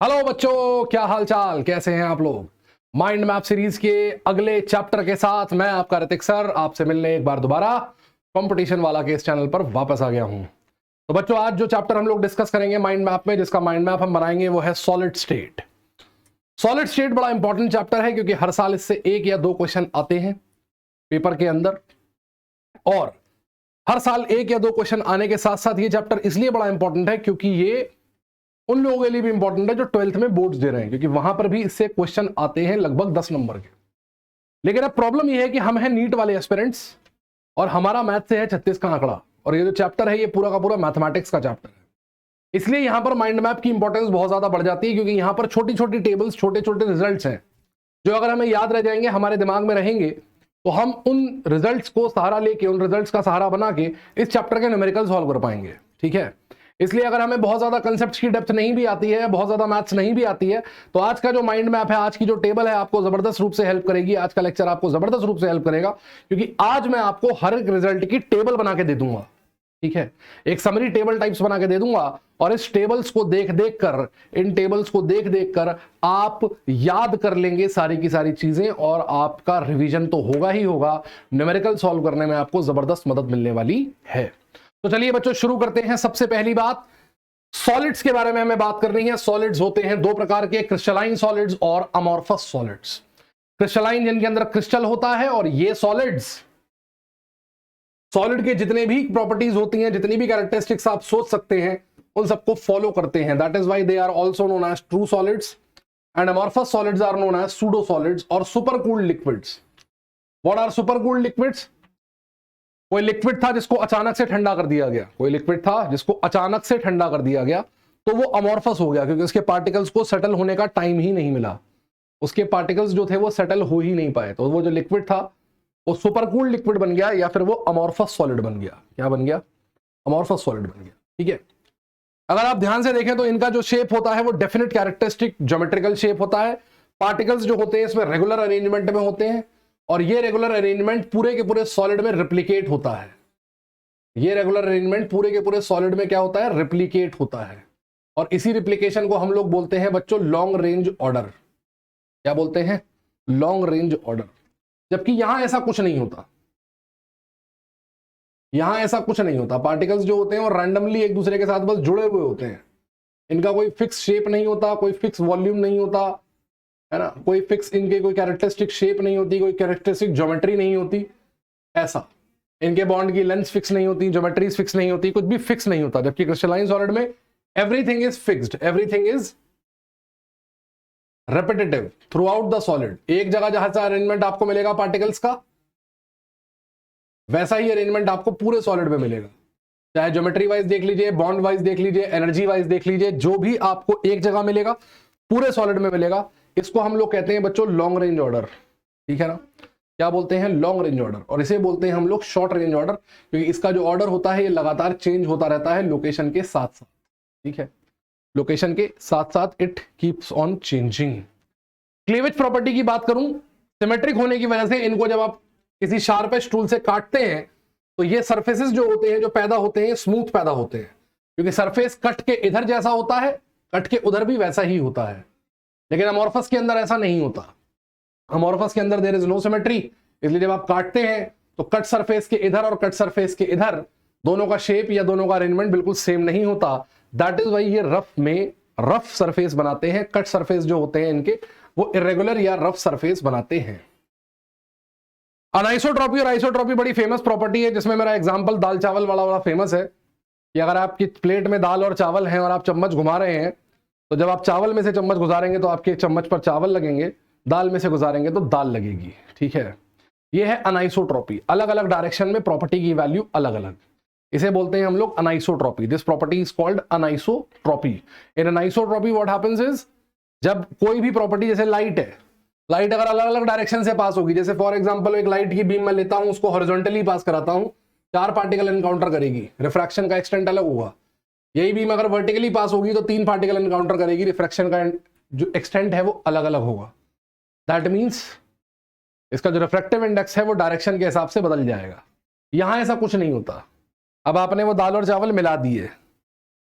Hello बच्चों, क्या हाल चाल, कैसे हैं आप लोग। माइंड मैप सीरीज के अगले चैप्टर के साथ मैं आपका ऋतिक सर आपसे मिलने एक बार दोबारा कंपटीशन वाला के इस चैनल पर वापस आ गया हूं। तो बच्चों, आज जो चैप्टर हम लोग डिस्कस करेंगे माइंड मैप में, जिसका माइंड मैप हम बनाएंगे, वो है सॉलिड स्टेट। सॉलिड स्टेट बड़ा इंपॉर्टेंट चैप्टर है क्योंकि हर साल इससे एक या दो क्वेश्चन आते हैं पेपर के अंदर, और हर साल एक या दो क्वेश्चन आने के साथ साथ ये चैप्टर इसलिए बड़ा इंपॉर्टेंट है क्योंकि ये उन लोगों के लिए भी इंपॉर्टेंट है जो 12th में बोर्ड्स दे रहे हैं, क्योंकि वहां पर भी इससे क्वेश्चन आते हैं लगभग 10 नंबर के। लेकिन अब प्रॉब्लम यह है कि हम हैं नीट वाले एस्पिरेंट्स और हमारा मैथ से है 36 का आंकड़ा, और ये जो चैप्टर है ये पूरा का पूरा मैथमेटिक्स का चैप्टर है। इसलिए यहां पर माइंड मैप की इंपॉर्टेंस बहुत ज्यादा बढ़ जाती है, क्योंकि यहां पर छोटी छोटी टेबल्स, छोटे छोटे रिजल्ट्स हैं जो अगर हमें याद रह जाएंगे, हमारे दिमाग में रहेंगे, तो हम उन रिजल्ट्स को सहारा लेके, उन रिजल्ट्स का सहारा बना के इस चैप्टर के न्यूमेरिकल सॉल्व कर पाएंगे। ठीक है, इसलिए अगर हमें बहुत ज्यादा कंसेप्ट्स की डेप्थ नहीं भी आती है, बहुत ज्यादा मैथ्स नहीं भी आती है, तो आज का जो माइंड मैप है, आज की जो टेबल है, आपको जबरदस्त रूप से हेल्प करेगी। आज का लेक्चर आपको जबरदस्त रूप से हेल्प करेगा, क्योंकि आज मैं आपको हर एक रिजल्ट की टेबल बना के दे दूंगा। ठीक है, एक समरी टेबल टाइप्स बना के दे दूंगा, और इस टेबल्स को देख देख कर, इन टेबल्स को देख देख कर आप याद कर लेंगे सारी की सारी चीजें, और आपका रिवीजन तो होगा ही होगा। न्यूमेरिकल सॉल्व करने में आपको जबरदस्त मदद मिलने वाली है। तो चलिए बच्चों, शुरू करते हैं। सबसे पहली बात, सॉलिड्स के बारे में हमें बात करनी है। सॉलिड्स होते हैं दो प्रकार के, क्रिस्टलाइन सॉलिड्स और अमॉर्फस सॉलिड्स। क्रिस्टलाइन जिनके अंदर क्रिस्टल होता है, और ये सॉलिड्स, सॉलिड के जितने भी प्रॉपर्टीज होती हैं, जितनी भी कैरेक्टरिस्टिक्स आप सोच सकते हैं, उन सबको फॉलो करते हैं। That is why they are also known as true solids, and amorphous solids are known as pseudo solids और super cooled liquids. What are super cooled liquids? कोई लिक्विड था जिसको अचानक से ठंडा कर दिया गया, कोई लिक्विड था जिसको अचानक से ठंडा कर दिया गया, तो वो अमॉर्फस हो गया, क्योंकि उसके पार्टिकल्स को सेटल होने का टाइम ही नहीं मिला। उसके पार्टिकल्स जो थे वो सेटल हो ही नहीं पाए, तो वो जो लिक्विड था वो सुपर कूल्ड लिक्विड बन गया, या फिर वो अमॉर्फस सॉलिड बन गया। क्या बन गया? अमॉर्फस सॉलिड बन गया। ठीक है, अगर आप ध्यान से देखें तो इनका जो शेप होता है वो डेफिनेट कैरेक्टरिस्टिक ज्योमेट्रिकल शेप होता है। पार्टिकल्स जो होते हैं इसमें रेगुलर अरेंजमेंट में होते हैं, और ये रेगुलर अरेंजमेंट पूरे के पूरे सॉलिड में रिप्लिकेट होता है। ये रेगुलर अरेंजमेंट पूरे के पूरे सॉलिड में क्या होता है? रिप्लिकेट होता है। और इसी रिप्लिकेशन को हम लोग बोलते हैं बच्चों लॉन्ग रेंज ऑर्डर। क्या बोलते हैं? Long range order. जबकि यहां ऐसा कुछ नहीं होता, यहां ऐसा कुछ नहीं होता। पार्टिकल्स जो होते हैं वो रैंडमली एक दूसरे के साथ बस जुड़े हुए होते हैं। इनका कोई फिक्स शेप नहीं होता, कोई फिक्स वॉल्यूम नहीं होता, है ना, कोई फिक्स इनके कोई कैरेक्टरिस्टिक शेप नहीं होती, कोई कैरेक्टरिस्टिक ज्योमेट्री नहीं होती। ऐसा इनके बॉन्ड की लेंथ फिक्स नहीं होती, ज्योमेट्रीज फिक्स नहीं होती, कुछ भी फिक्स नहीं होता। जबकि क्रिस्टलाइन सॉलिड में everything is fixed, everything is repetitive through out the solid. एक जगह जहां से अरेंजमेंट आपको मिलेगा पार्टिकल्स का, वैसा ही अरेंजमेंट आपको पूरे सॉलिड में मिलेगा। चाहे ज्योमेट्री वाइज देख लीजिए, बॉन्ड वाइज देख लीजिए, एनर्जी वाइज देख लीजिए, जो भी आपको एक जगह मिलेगा पूरे सॉलिड में मिलेगा। इसको हम लोग कहते हैं बच्चों लॉन्ग रेंज ऑर्डर। ठीक है ना, क्या बोलते हैं? Long range order. और इसे बोलते हैं हम लोग शॉर्ट रेंज ऑर्डर, क्योंकि इसका जो ऑर्डर होता है ये लगातार चेंज होता रहता है लोकेशन के साथ साथ। ठीक है, लोकेशन के साथ साथ it keeps on changing. Cleavage property की बात करूं, सिमेट्रिक होने की वजह से इनको जब आप किसी शार्पेस्ट टूल से काटते हैं, तो ये सरफेसेस जो होते हैं, जो पैदा होते हैं, स्मूथ पैदा होते हैं, क्योंकि सरफेस कट के इधर जैसा होता है, कट के उधर भी वैसा ही होता है। लेकिन अमॉर्फस के अंदर ऐसा नहीं होता। अमॉर्फस के अंदर देयर इज नो सिमेट्री, इसलिए जब आप काटते हैं तो कट सरफेस के इधर और कट सरफेस के इधर दोनों का शेप या दोनों का अरेंजमेंट बिल्कुल सेम नहीं होता। दैट इज वाई ये रफ में रफ सरफेस बनाते हैं। कट सरफेस जो होते हैं इनके, वो इरेगुलर या रफ सरफेस बनाते हैं। अनाइसोट्रॉपी और आइसोट्रॉपी बड़ी फेमस प्रॉपर्टी है, जिसमें मेरा एग्जांपल दाल चावल वाला बड़ा फेमस है कि अगर आपकी प्लेट में दाल और चावल हैं और आप चम्मच घुमा रहे हैं, तो जब आप चावल में से चम्मच गुजारेंगे तो आपके चम्मच पर चावल लगेंगे, दाल में से गुजारेंगे तो दाल लगेगी। ठीक है, यह है अनाइसोट्रॉपी। अलग अलग डायरेक्शन में प्रॉपर्टी की वैल्यू अलग अलग, इसे बोलते हैं हम लोग anisotropy. This property is called anisotropy. In anisotropy what happens is, जब कोई भी प्रॉपर्टी, जैसे लाइट है, लाइट अगर अलग अलग डायरेक्शन से पास होगी, जैसे फॉर एग्जांपल एक लाइट की बीम मैं लेता हूं, उसको हॉरिजॉन्टली पास कराता हूं, 4 पार्टिकल एनकाउंटर करेगी, रिफ्रैक्शन का एक्सटेंट अलग होगा। यही बीम अगर वर्टिकली पास होगी तो 3 पार्टिकल एनकाउंटर करेगी, रिफ्रैक्शन का जो एक्सटेंट है वो अलग अलग होगा। दैट मीन्स इसका जो रिफ्रैक्टिव इंडेक्स है वो डायरेक्शन के हिसाब से बदल जाएगा। यहां ऐसा कुछ नहीं होता। अब आपने वो दाल और चावल मिला दिए,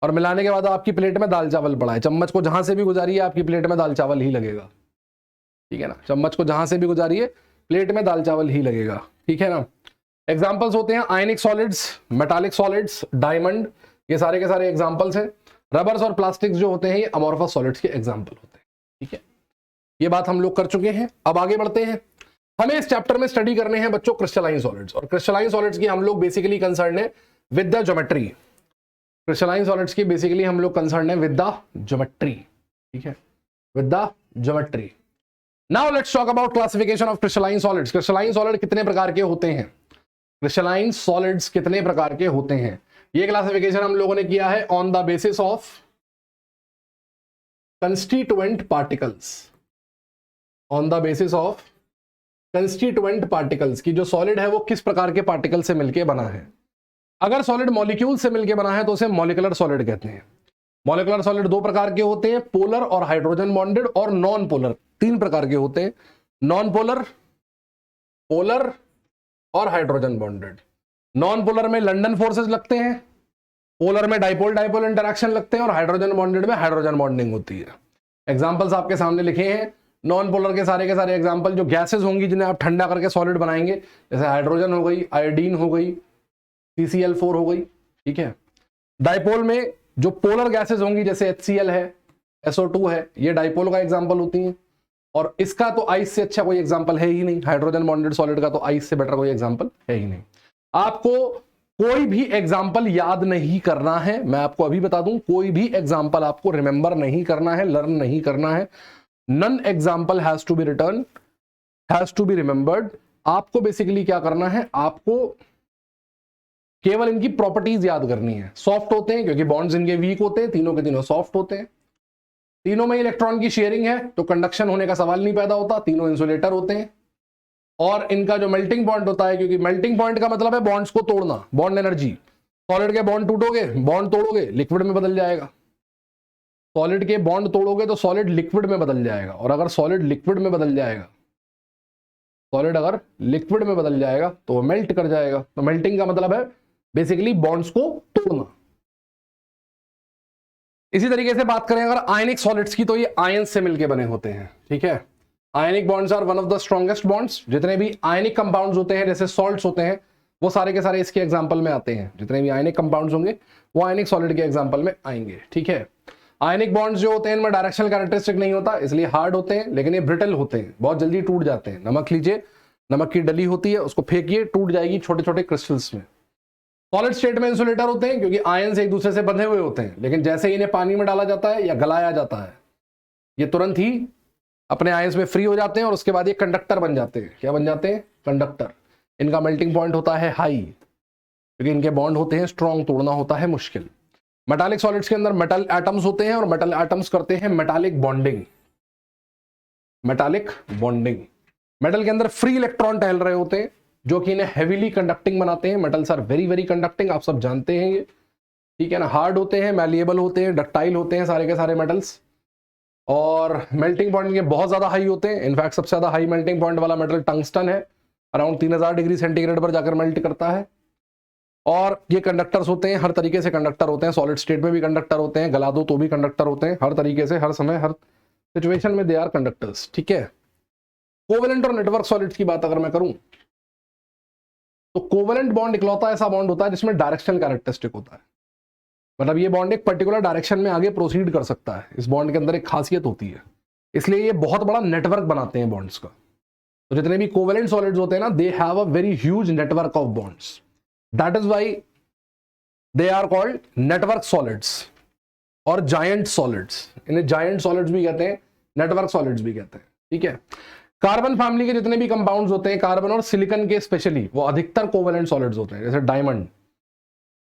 और मिलाने के बाद आपकी प्लेट में दाल चावल पड़ा है, चम्मच को जहां से भी गुजारिए आपकी प्लेट में दाल चावल ही लगेगा, ठीक है ना। चम्मच को जहां से भी गुजारिए प्लेट में दाल चावल ही लगेगा, ठीक है ना। एग्जाम्पल्स होते हैं आयनिक सॉलिड्स, मेटालिक सॉलिड्स, डायमंड, ये सारे के सारे एग्जाम्पल्स हैं। रबर्स और प्लास्टिक्स जो होते हैं ये अमोर्फस सॉलिड्स के एग्जाम्पल होते हैं, ठीक है। ये बात हम लोग कर चुके हैं। अब आगे बढ़ते हैं। हमें इस चैप्टर में स्टडी करने हैं बच्चों क्रिस्टलाइन सॉलिड्स, और क्रिस्टलाइन सॉलिड्स की हम लोग बेसिकली कंसर्न है with the geometry. Crystalline solids की बेसिकली हम लोग कंसर्न है विद द ज्योमेट्री, ठीक है, with the geometry. Now let's talk about classification of crystalline solids. Crystalline solid कितने प्रकार के होते हैं, क्रिस्टलाइन सॉलिड्स कितने प्रकार के होते हैं, ये क्लासिफिकेशन हम लोगों ने किया है on the basis of constituent particles, on the basis of constituent particles की जो सॉलिड है वो किस प्रकार के पार्टिकल से मिलकर बना है। अगर सॉलिड मॉलिक्यूल से मिलकर बना है तो उसे मॉलिक्यूलर सॉलिड कहते हैं। मॉलिक्यूलर सॉलिड दो प्रकार के होते हैं, पोलर और हाइड्रोजन बॉन्डेड, और नॉन पोलर तीन प्रकार के होते हैं, नॉन पोलर, पोलर और हाइड्रोजन बॉन्डेड। नॉन पोलर में लंडन फोर्सेस लगते हैं, पोलर में डाइपोल डाइपोल इंटरैक्शन लगते हैं, और हाइड्रोजन बॉन्डेड में हाइड्रोजन बॉन्डिंग होती है। एग्जांपल्स आपके सामने लिखे हैं। नॉन पोलर के सारे एग्जांपल जो गैसेस होंगी जिन्हें आप ठंडा करके सॉलिड बनाएंगे, जैसे हाइड्रोजन हो गई, आयोडीन हो गई, CCl4 हो गई, ठीक है। डाइपोल में जो पोलर गैसेस होंगी जैसे HCl है, SO2 है, ये डाइपोल का एग्जांपल होती हैं। और इसका तो आइस से अच्छा कोई एग्जांपल है ही नहीं, हाइड्रोजन बॉन्डेड सॉलिड का तो आइस से बेटर कोई एग्जांपल है ही नहीं। आपको कोई भी एग्जांपल याद नहीं करना है, मैं आपको अभी बता दूं, कोई भी एग्जांपल आपको रिमेंबर नहीं करना है, लर्न नहीं करना है। None example has to be written, has to be remembered. आपको बेसिकली क्या करना है, आपको केवल इनकी प्रॉपर्टीज याद करनी है। सॉफ्ट होते हैं क्योंकि बॉन्ड्स इनके वीक होते हैं, तीनों के तीनों सॉफ्ट होते हैं। तीनों में इलेक्ट्रॉन की शेयरिंग है तो कंडक्शन होने का सवाल नहीं पैदा होता, तीनों इंसुलेटर होते हैं। और इनका जो मेल्टिंग पॉइंट होता है, क्योंकि मेल्टिंग पॉइंट का मतलब है बॉन्ड्स को तोड़ना, बॉन्ड एनर्जी। सॉलिड के बॉन्ड टूटोगे, बॉन्ड तोड़ोगे, लिक्विड में बदल जाएगा। सॉलिड के बॉन्ड तोड़ोगे तो सॉलिड लिक्विड में बदल जाएगा, और अगर सॉलिड लिक्विड में बदल जाएगा, सॉलिड अगर लिक्विड में बदल जाएगा तो वो मेल्ट कर जाएगा। तो मेल्टिंग का मतलब है बेसिकली बॉन्ड्स को तोड़ना। इसी तरीके से बात करें अगर आयनिक सॉलिड्स की, तो ये आयन से मिलकर बने होते हैं, ठीक है। Ionic bonds are one of the strongest bonds. जितने भी आयनिक कंपाउंड्स होते हैं जैसे सॉल्ट्स होते हैं, वो सारे के सारे इसके एग्जांपल में आते हैं। जितने भी आयनिक कंपाउंड्स होंगे वो आयनिक सॉलिड के एग्जांपल में आएंगे, ठीक है। आयनिक बॉन्ड्स जो होते हैं इनमें डायरेक्शनल कैरेक्टरिस्टिक नहीं होता, इसलिए हार्ड होते हैं, लेकिन ये ब्रिटल होते हैं, बहुत जल्दी टूट जाते हैं। नमक लीजिए, नमक की डली होती है, उसको फेंकिए, टूट जाएगी छोटे छोटे क्रिस्टल्स में। सॉलिड स्टेट में इंसुलेटर होते हैं क्योंकि आयन एक दूसरे से बंधे हुए होते हैं, लेकिन जैसे इन्हें पानी में डाला जाता है या गलाया जाता है, ये तुरंत ही अपने आयंस में फ्री हो जाते हैं और उसके बाद ये कंडक्टर बन जाते हैं। क्या बन जाते हैं? कंडक्टर। इनका मेल्टिंग पॉइंट होता है हाई, क्योंकि इनके बॉन्ड होते हैं स्ट्रॉन्ग, तोड़ना होता है मुश्किल। मेटालिक सॉलिड्स के अंदर मेटल एटम्स होते हैं और मेटल एटम्स करते हैं metallic bonding. Metallic bonding, metal के अंदर फ्री इलेक्ट्रॉन टहल रहे होते हैं जो कि इन्हें हेवीली कंडक्टिंग बनाते हैं। Metals are very very conducting, आप सब जानते हैं ये, ठीक है ना। हार्ड होते हैं, मैलिएबल होते हैं, डक्टाइल होते हैं सारे के सारे मेटल्स, और मेल्टिंग पॉइंट के बहुत ज्यादा हाई होते हैं। इनफैक्ट सबसे ज्यादा हाई मेल्टिंग पॉइंट वाला मेटल टंगस्टन है, अराउंड 3000 डिग्री सेंटीग्रेड पर जाकर मेल्ट करता है। और ये कंडक्टर्स होते हैं, हर तरीके से कंडक्टर होते हैं, सॉलिड स्टेट में भी कंडक्टर होते हैं, गला दो तो भी कंडक्टर होते हैं, हर तरीके से, हर समय, हर सिचुएशन में दे आर कंडक्टर्स, ठीक है। कोवेलेंट और नेटवर्क सॉलिड्स की बात अगर मैं करूं तो कोवेलेंट बॉन्ड इकलौता ऐसा बॉन्ड होता है जिसमें डायरेक्शनल कैरेक्टरिस्टिक होता है, मतलब ये बॉन्ड एक पर्टिकुलर डायरेक्शन में आगे प्रोसीड कर सकता है। इस बॉन्ड के अंदर एक खासियत होती है, इसलिए ये बहुत बड़ा नेटवर्क बनाते हैं बॉन्ड्स का। तो जितने भी कोवेलेंट सॉलिड्स होते हैं ना, they have a very huge network of bonds, that is why they are called network solids और जायंट सॉलिड्स। इन्हें जायंट सॉलिड्स भी कहते हैं, नेटवर्क सॉलिड्स भी कहते हैं, ठीक है। कार्बन फैमिली के जितने भी कंपाउंड्स होते हैं, कार्बन और सिलिकॉन के स्पेशली, वो अधिकतर कोवेलेंट सॉलिड्स होते हैं। जैसे डायमंड,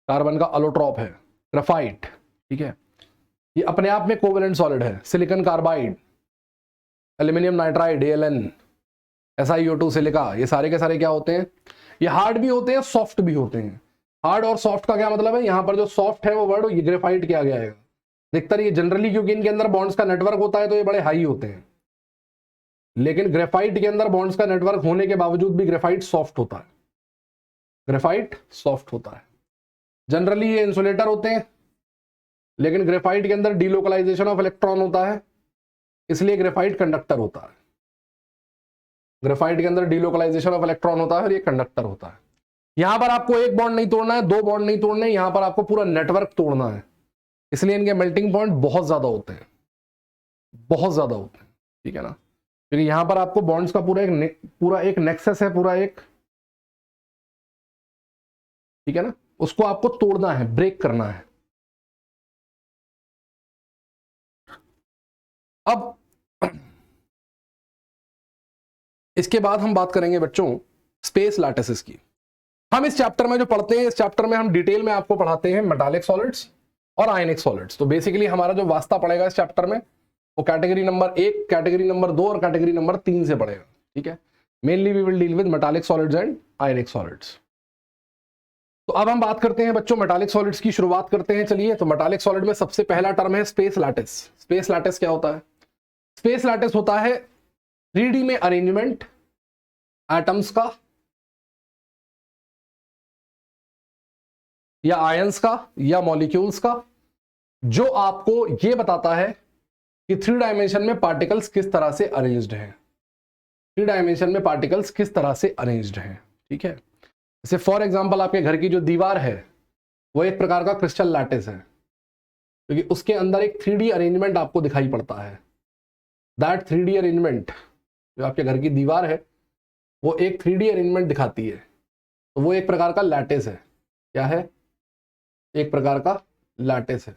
कार्बन का अलोट्रॉप है, ग्रेफाइट, ठीक है, ये अपने आप में कोवेलेंट सॉलिड है। Silicon carbide, aluminium nitride ALN, SiO2, silica, ये सारे के सारे क्या होते हैं? ये हार्ड भी होते हैं, सॉफ्ट भी होते हैं। हार्ड और सॉफ्ट का क्या मतलब है? यहां पर जो सॉफ्ट है वो वर्ड ये ग्रेफाइट किया गया है। अधिकतर ये जनरली, क्योंकि इनके अंदर बॉन्ड्स का नेटवर्क होता है तो ये बड़े हाई होते हैं, लेकिन ग्रेफाइट के अंदर बॉन्ड्स का नेटवर्क होने के बावजूद भी ग्रेफाइट सॉफ्ट होता है। ग्रेफाइट सॉफ्ट होता है। जनरली ये इंसुलेटर होते हैं, लेकिन ग्रेफाइट के अंदर डीलोकलाइजेशन ऑफ इलेक्ट्रॉन होता है, इसलिए ग्रेफाइट कंडक्टर होता है। ग्रेफाइट के अंदर डीलोकलाइजेशन ऑफ इलेक्ट्रॉन होता है और ये कंडक्टर होता है। यहां पर आपको एक बॉन्ड नहीं तोड़ना है, दो बॉन्ड नहीं तोड़ने, यहां पर आपको पूरा नेटवर्क तोड़ना है, इसलिए इनके मेल्टिंग पॉइंट बहुत ज्यादा होते हैं, बहुत ज्यादा होते हैं, ठीक है ना। क्योंकि यहां पर आपको बॉन्ड्स का पूरा एक नेक्सस है, पूरा एक, ठीक है ना, उसको आपको तोड़ना है, ब्रेक करना है। अब इसके बाद हम बात करेंगे बच्चों स्पेस लैटिसेस की। हम इस चैप्टर में जो पढ़ते हैं, इस चैप्टर में हम डिटेल में आपको पढ़ाते हैं मेटालिक सॉलिड्स और आयनिक सॉलिड्स। तो बेसिकली हमारा जो वास्ता पड़ेगा इस चैप्टर में वो कैटेगरी नंबर 1, कैटेगरी नंबर 2 और कैटेगरी नंबर 3 से पड़ेगा, ठीक है। Mainly we will deal with metallic solids and ionic solids. तो अब हम बात करते हैं बच्चों मेटालिक सॉलिड्स की, शुरुआत करते हैं। चलिए, तो मेटालिक सॉलिड में सबसे पहला टर्म है स्पेस लैटिस। स्पेस लैटिस क्या होता है? स्पेस लैटिस होता है 3D में अरेंजमेंट एटम्स का या आयंस का या मॉलिक्यूल्स का, जो आपको यह बताता है कि 3 डायमेंशन में पार्टिकल्स किस तरह से अरेंज्ड हैं। 3 डायमेंशन में पार्टिकल्स किस तरह से अरेंज्ड हैं, ठीक है। जैसे फॉर एग्जांपल आपके घर की जो दीवार है वो एक प्रकार का क्रिस्टल लैटिस है, क्योंकि उसके अंदर एक 3D अरेंजमेंट आपको दिखाई पड़ता है। दैट 3D अरेंजमेंट, जो आपके घर की दीवार है वो एक 3D अरेंजमेंट दिखाती है, तो वो एक प्रकार का लैटिस है। क्या है? एक प्रकार का लैटिस है।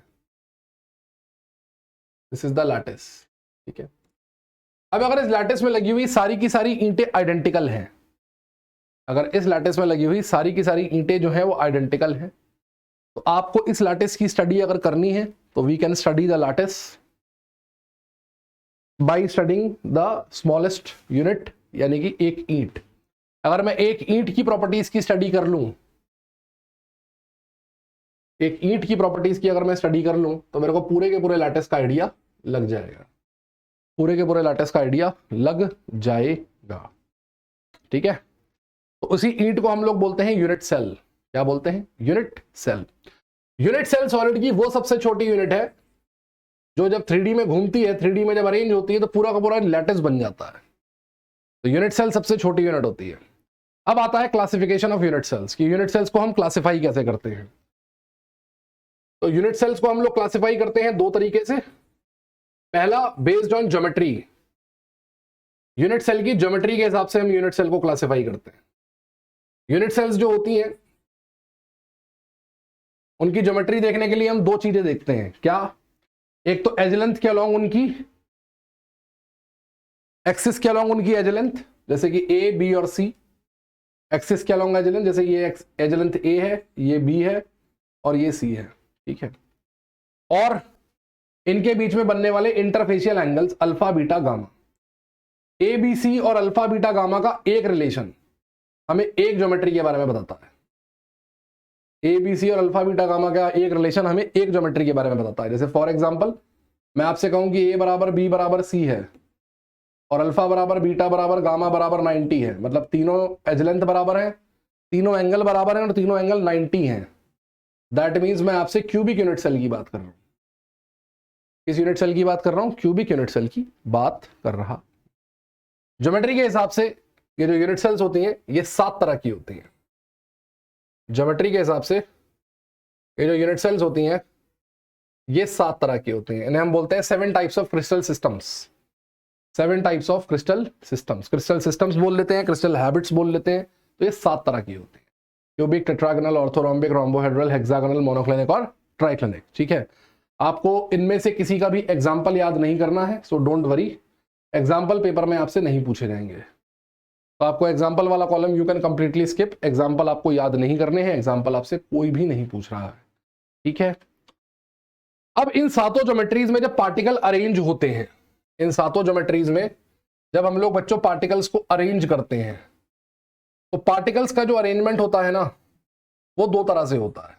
दिस इज द लैटिस, ठीक है। अब अगर इस लैटिस में लगी हुई सारी की सारी ईंटें आइडेंटिकल हैं, अगर इस लैटिस में लगी हुई सारी की सारी ईंटें जो है वो आइडेंटिकल हैं, तो आपको इस लैटिस की स्टडी अगर करनी है तो we can study the lattice by studying the smallest unit, यानी कि एक ईंट। अगर मैं एक ईंट की प्रॉपर्टीज की स्टडी कर लूं, एक ईंट की प्रॉपर्टीज की अगर मैं स्टडी कर लूं, तो मेरे को पूरे के पूरे लैटिस का आइडिया लग जाएगा, पूरे के पूरे लैटिस का आइडिया लग जाएगा, ठीक है। तो उसी ईंट को हम लोग बोलते हैं यूनिट सेल। क्या बोलते हैं? Unit cell. Unit cell solid की वो सबसे छोटी यूनिट है जो जब 3D में घूमती है, 3D में जब अरेंज होती है, तो पूरा का पूरा लैटिस बन जाता है। तो यूनिट सेल सबसे छोटी यूनिट होती है। अब आता है क्लासिफिकेशन ऑफ यूनिट सेल्स कि यूनिट सेल्स को हम क्लासिफाई कैसे करते हैं। तो यूनिट सेल्स को हम लोग क्लासिफाई करते हैं 2 तरीके से। पहला, based on geometry. Unit cell की ज्योमेट्री के हिसाब से हम यूनिट सेल को क्लासिफाई करते हैं। यूनिट सेल्स जो होती हैं उनकी ज्योमेट्री देखने के लिए हम 2 चीजें देखते हैं। क्या? एक तो एज लेंथ के अलोंग उनकी, एक्सिस के अलोंग उनकी एज लेंथ, जैसे कि ए, बी और सी। एक्सिस के अलोंग एज लेंथ, जैसे ये एज लेंथ ए है, ये बी है और ये सी है, ठीक है। और इनके बीच में बनने वाले interfacial angles alpha, beta, gamma. A, B, C और अल्फा, बीटा, गामा का एक रिलेशन हमें एक ज्योमेट्री के बारे में बताता है। ए, बी, सी और अल्फा, बीटा, गामा का एक रिलेशन हमें एक ज्योमेट्री के बारे में बताता है। जैसे फॉर एग्जांपल मैं आपसे कहूं कि ए बराबर बी बराबर सी है और अल्फा बराबर बीटा बराबर गामा बराबर 90 है, मतलब तीनों एज लेंथ बराबर है, तीनों एंगल बराबर हैं और तीनों एंगल 90 हैं। दैट मीन्स मैं आपसे क्यूबिक यूनिट सेल की बात कर रहा हूं। किस यूनिट सेल की बात कर रहा हूं? क्यूबिक यूनिट सेल की बात कर रहा। ज्योमेट्री के हिसाब से ये जो यूनिट सेल्स होती हैं ये 7 तरह की होती हैं। ज्योमेट्री के हिसाब से ये जो यूनिट सेल्स होती हैं ये 7 तरह की होती हैं। इन्हें हम बोलते हैं 7 types of crystal systems. 7 types of crystal systems. Crystal systems बोल लेते हैं, क्रिस्टल हैबिट्स बोल लेते हैं। तो ये 7 तरह की होती है। Cubic, tetragonal, orthorhombic, rhombohedral, hexagonal, monoclinic और ट्राइक्लिनिक, ठीक है। आपको इनमें से किसी का भी एग्जाम्पल याद नहीं करना है, so don't worry. Example paper में आपसे नहीं पूछे जाएंगे, तो आपको एग्जाम्पल वाला column you can completely skip. Example आपको याद नहीं करने हैं, एग्जाम्पल आपसे कोई भी नहीं पूछ रहा है, ठीक है। अब इन 7 ज्योमेट्रीज में जब पार्टिकल अरेंज होते हैं, इन 7 ज्योमेट्रीज में जब हम लोग बच्चों पार्टिकल्स को अरेंज करते हैं, तो पार्टिकल्स का जो अरेंजमेंट होता है ना वो 2 तरह से होता है।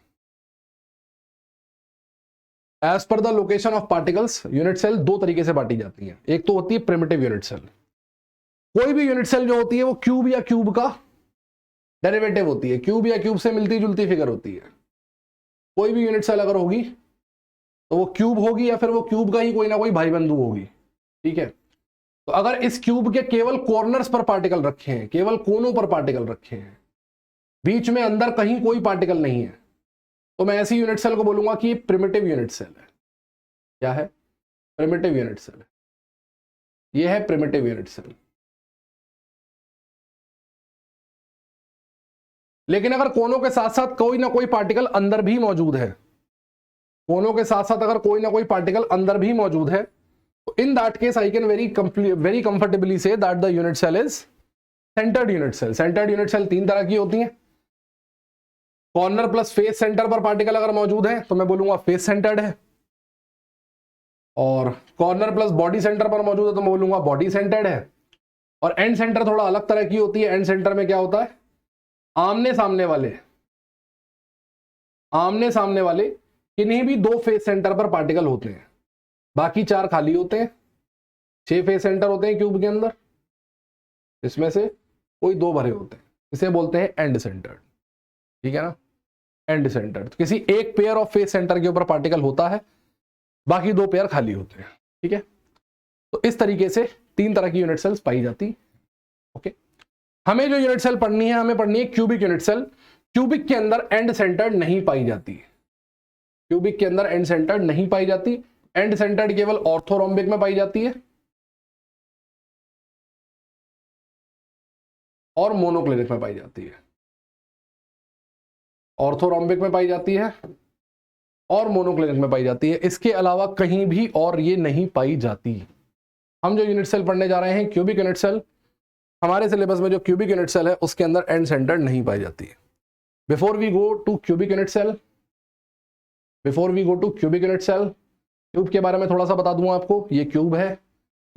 As per the location of particles unit cell 2 तरीके से बांटी जाती है। एक तो होती है प्रिमिटिव यूनिट सेल। कोई भी यूनिट सेल जो होती है वो क्यूब या क्यूब का डेरिवेटिव होती है, क्यूब या क्यूब से मिलती जुलती फिगर होती है। कोई भी यूनिट सेल अगर होगी तो वो क्यूब होगी या फिर वो क्यूब का ही कोई ना कोई भाई बंधु होगी। ठीक है, तो अगर इस क्यूब के केवल कॉर्नर्स पर पार्टिकल रखे हैं, केवल कोनों पर पार्टिकल रखे हैं, बीच में अंदर कहीं कोई पार्टिकल नहीं है, तो मैं ऐसी यूनिट सेल को बोलूंगा कि ये प्रिमिटिव यूनिट सेल है। क्या है? Primitive unit cell. ये है प्रिमिटिव यूनिट सेल। लेकिन अगर कोनों के साथ साथ कोई ना कोई पार्टिकल अंदर भी मौजूद है, कोनों के साथ साथ अगर कोई ना कोई पार्टिकल अंदर भी मौजूद है, तो in that case I can very comfortably say that the unit cell is centred unit cell. Centred unit cell तीन तरह की होती हैं। कॉर्नर प्लस फेस सेंटर पर पार्टिकल अगर मौजूद है तो मैं बोलूंगा फेस सेंटर्ड है, और कॉर्नर प्लस बॉडी सेंटर पर मौजूद है तो मैं बोलूंगा बॉडी सेंटर्ड है। और एंड सेंटर थोड़ा अलग तरह की होती है। एंड सेंटर में क्या होता है? आमने सामने वाले किन्हीं भी दो फेस सेंटर पर पार्टिकल होते हैं, बाकी चार खाली होते हैं। 6 फेस सेंटर होते हैं क्यूब के अंदर, इसमें से कोई दो भरे होते हैं, इसे बोलते हैं एंड सेंटर्ड। ठीक है ना, एंड सेंटर्ड। तो किसी एक पेयर ऑफ फेस सेंटर के ऊपर पार्टिकल होता है, बाकी दो पेयर खाली होते हैं। ठीक है, तो इस तरीके से तीन तरह की यूनिट सेल्स पाई जाती। ओके, हमें जो यूनिट सेल पढ़नी है, हमें पढ़नी है क्यूबिक यूनिट सेल। क्यूबिक के अंदर एंड सेंटर्ड नहीं पाई जाती, क्यूबिक के अंदर एंड सेंटर्ड नहीं पाई जाती। एंड सेंटर्ड केवल ऑर्थोरोम्बिक में पाई जाती है और मोनोक्लिनिक में पाई जाती है। ऑर्थोरोम्बिक में पाई जाती है और मोनोक्लिनिक में पाई जाती है। इसके अलावा कहीं भी और ये नहीं पाई जाती। हम जो यूनिट सेल पढ़ने जा रहे हैं क्यूबिक यूनिट सेल, हमारे सिलेबस में जो क्यूबिक यूनिट सेल है उसके अंदर एंड सेंटर्ड नहीं पाई जाती है। Before we go to cubic unit cell, cube के बारे में थोड़ा सा बता दूं आपको। ये क्यूब है,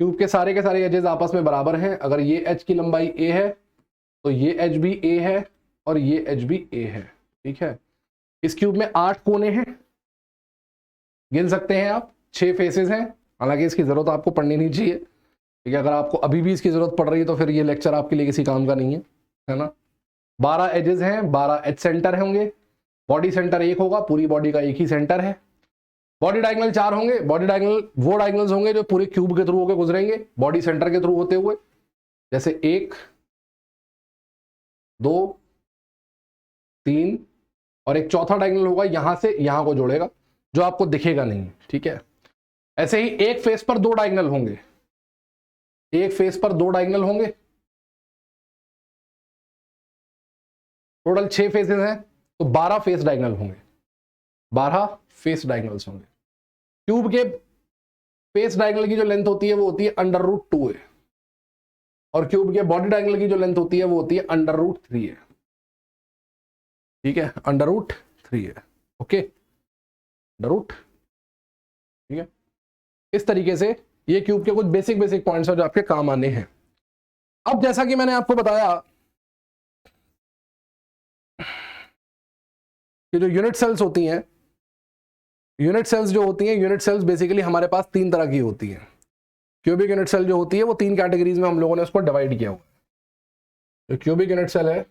क्यूब के सारे एजेस आपस में बराबर हैं। अगर ये एच की लंबाई a है तो ये एच भी a है और ये एच भी a है। ठीक है, इस क्यूब में 8 कोने हैं, गिन सकते हैं आप। 6 फेसेस हैं, हालांकि इसकी जरूरत आपको पड़नी नहीं चाहिए। ठीक है, अगर आपको अभी भी इसकी जरूरत पड़ रही है तो फिर ये लेक्चर आपके लिए किसी काम का नहीं है ना। 12 एजेस हैं, 12 एज सेंटर होंगे। बॉडी सेंटर 1 होगा, पूरी बॉडी का एक ही सेंटर है। बॉडी डायगोनल 4 होंगे। बॉडी डायगोनल वो डायगोनल्स होंगे जो पूरे क्यूब के थ्रू होकर गुजरेंगे, बॉडी सेंटर के थ्रू होते हुए। जैसे 1, 2, 3 और एक चौथा डायगोनल होगा, यहां से यहां को जोड़ेगा, जो आपको दिखेगा नहीं। ठीक है, ऐसे ही एक फेस पर 2 डायगोनल होंगे, एक फेस पर 2 डायगोनल होंगे। टोटल 6 फेसेस हैं तो 12 फेस डायगोनल होंगे, 12 फेस डायगोनल्स होंगे। क्यूब के फेस डायगोनल की जो लेंथ होती है वो होती है √2 है, और क्यूब के बॉडी डायगोनल की जो लेंथ होती है वो होती है √3 है। ठीक है, √3 है। ओके, √, ठीक है। इस तरीके से ये क्यूब के कुछ बेसिक पॉइंट्स हैं जो आपके काम आने हैं। अब जैसा कि मैंने आपको बताया कि जो यूनिट सेल्स होती हैं, यूनिट सेल्स बेसिकली हमारे पास 3 तरह की होती हैं। क्यूबिक यूनिट सेल जो होती है वो 3 कैटेगरीज में हम लोगों ने उसको डिवाइड किया हुआ है। जो क्यूबिक यूनिट सेल है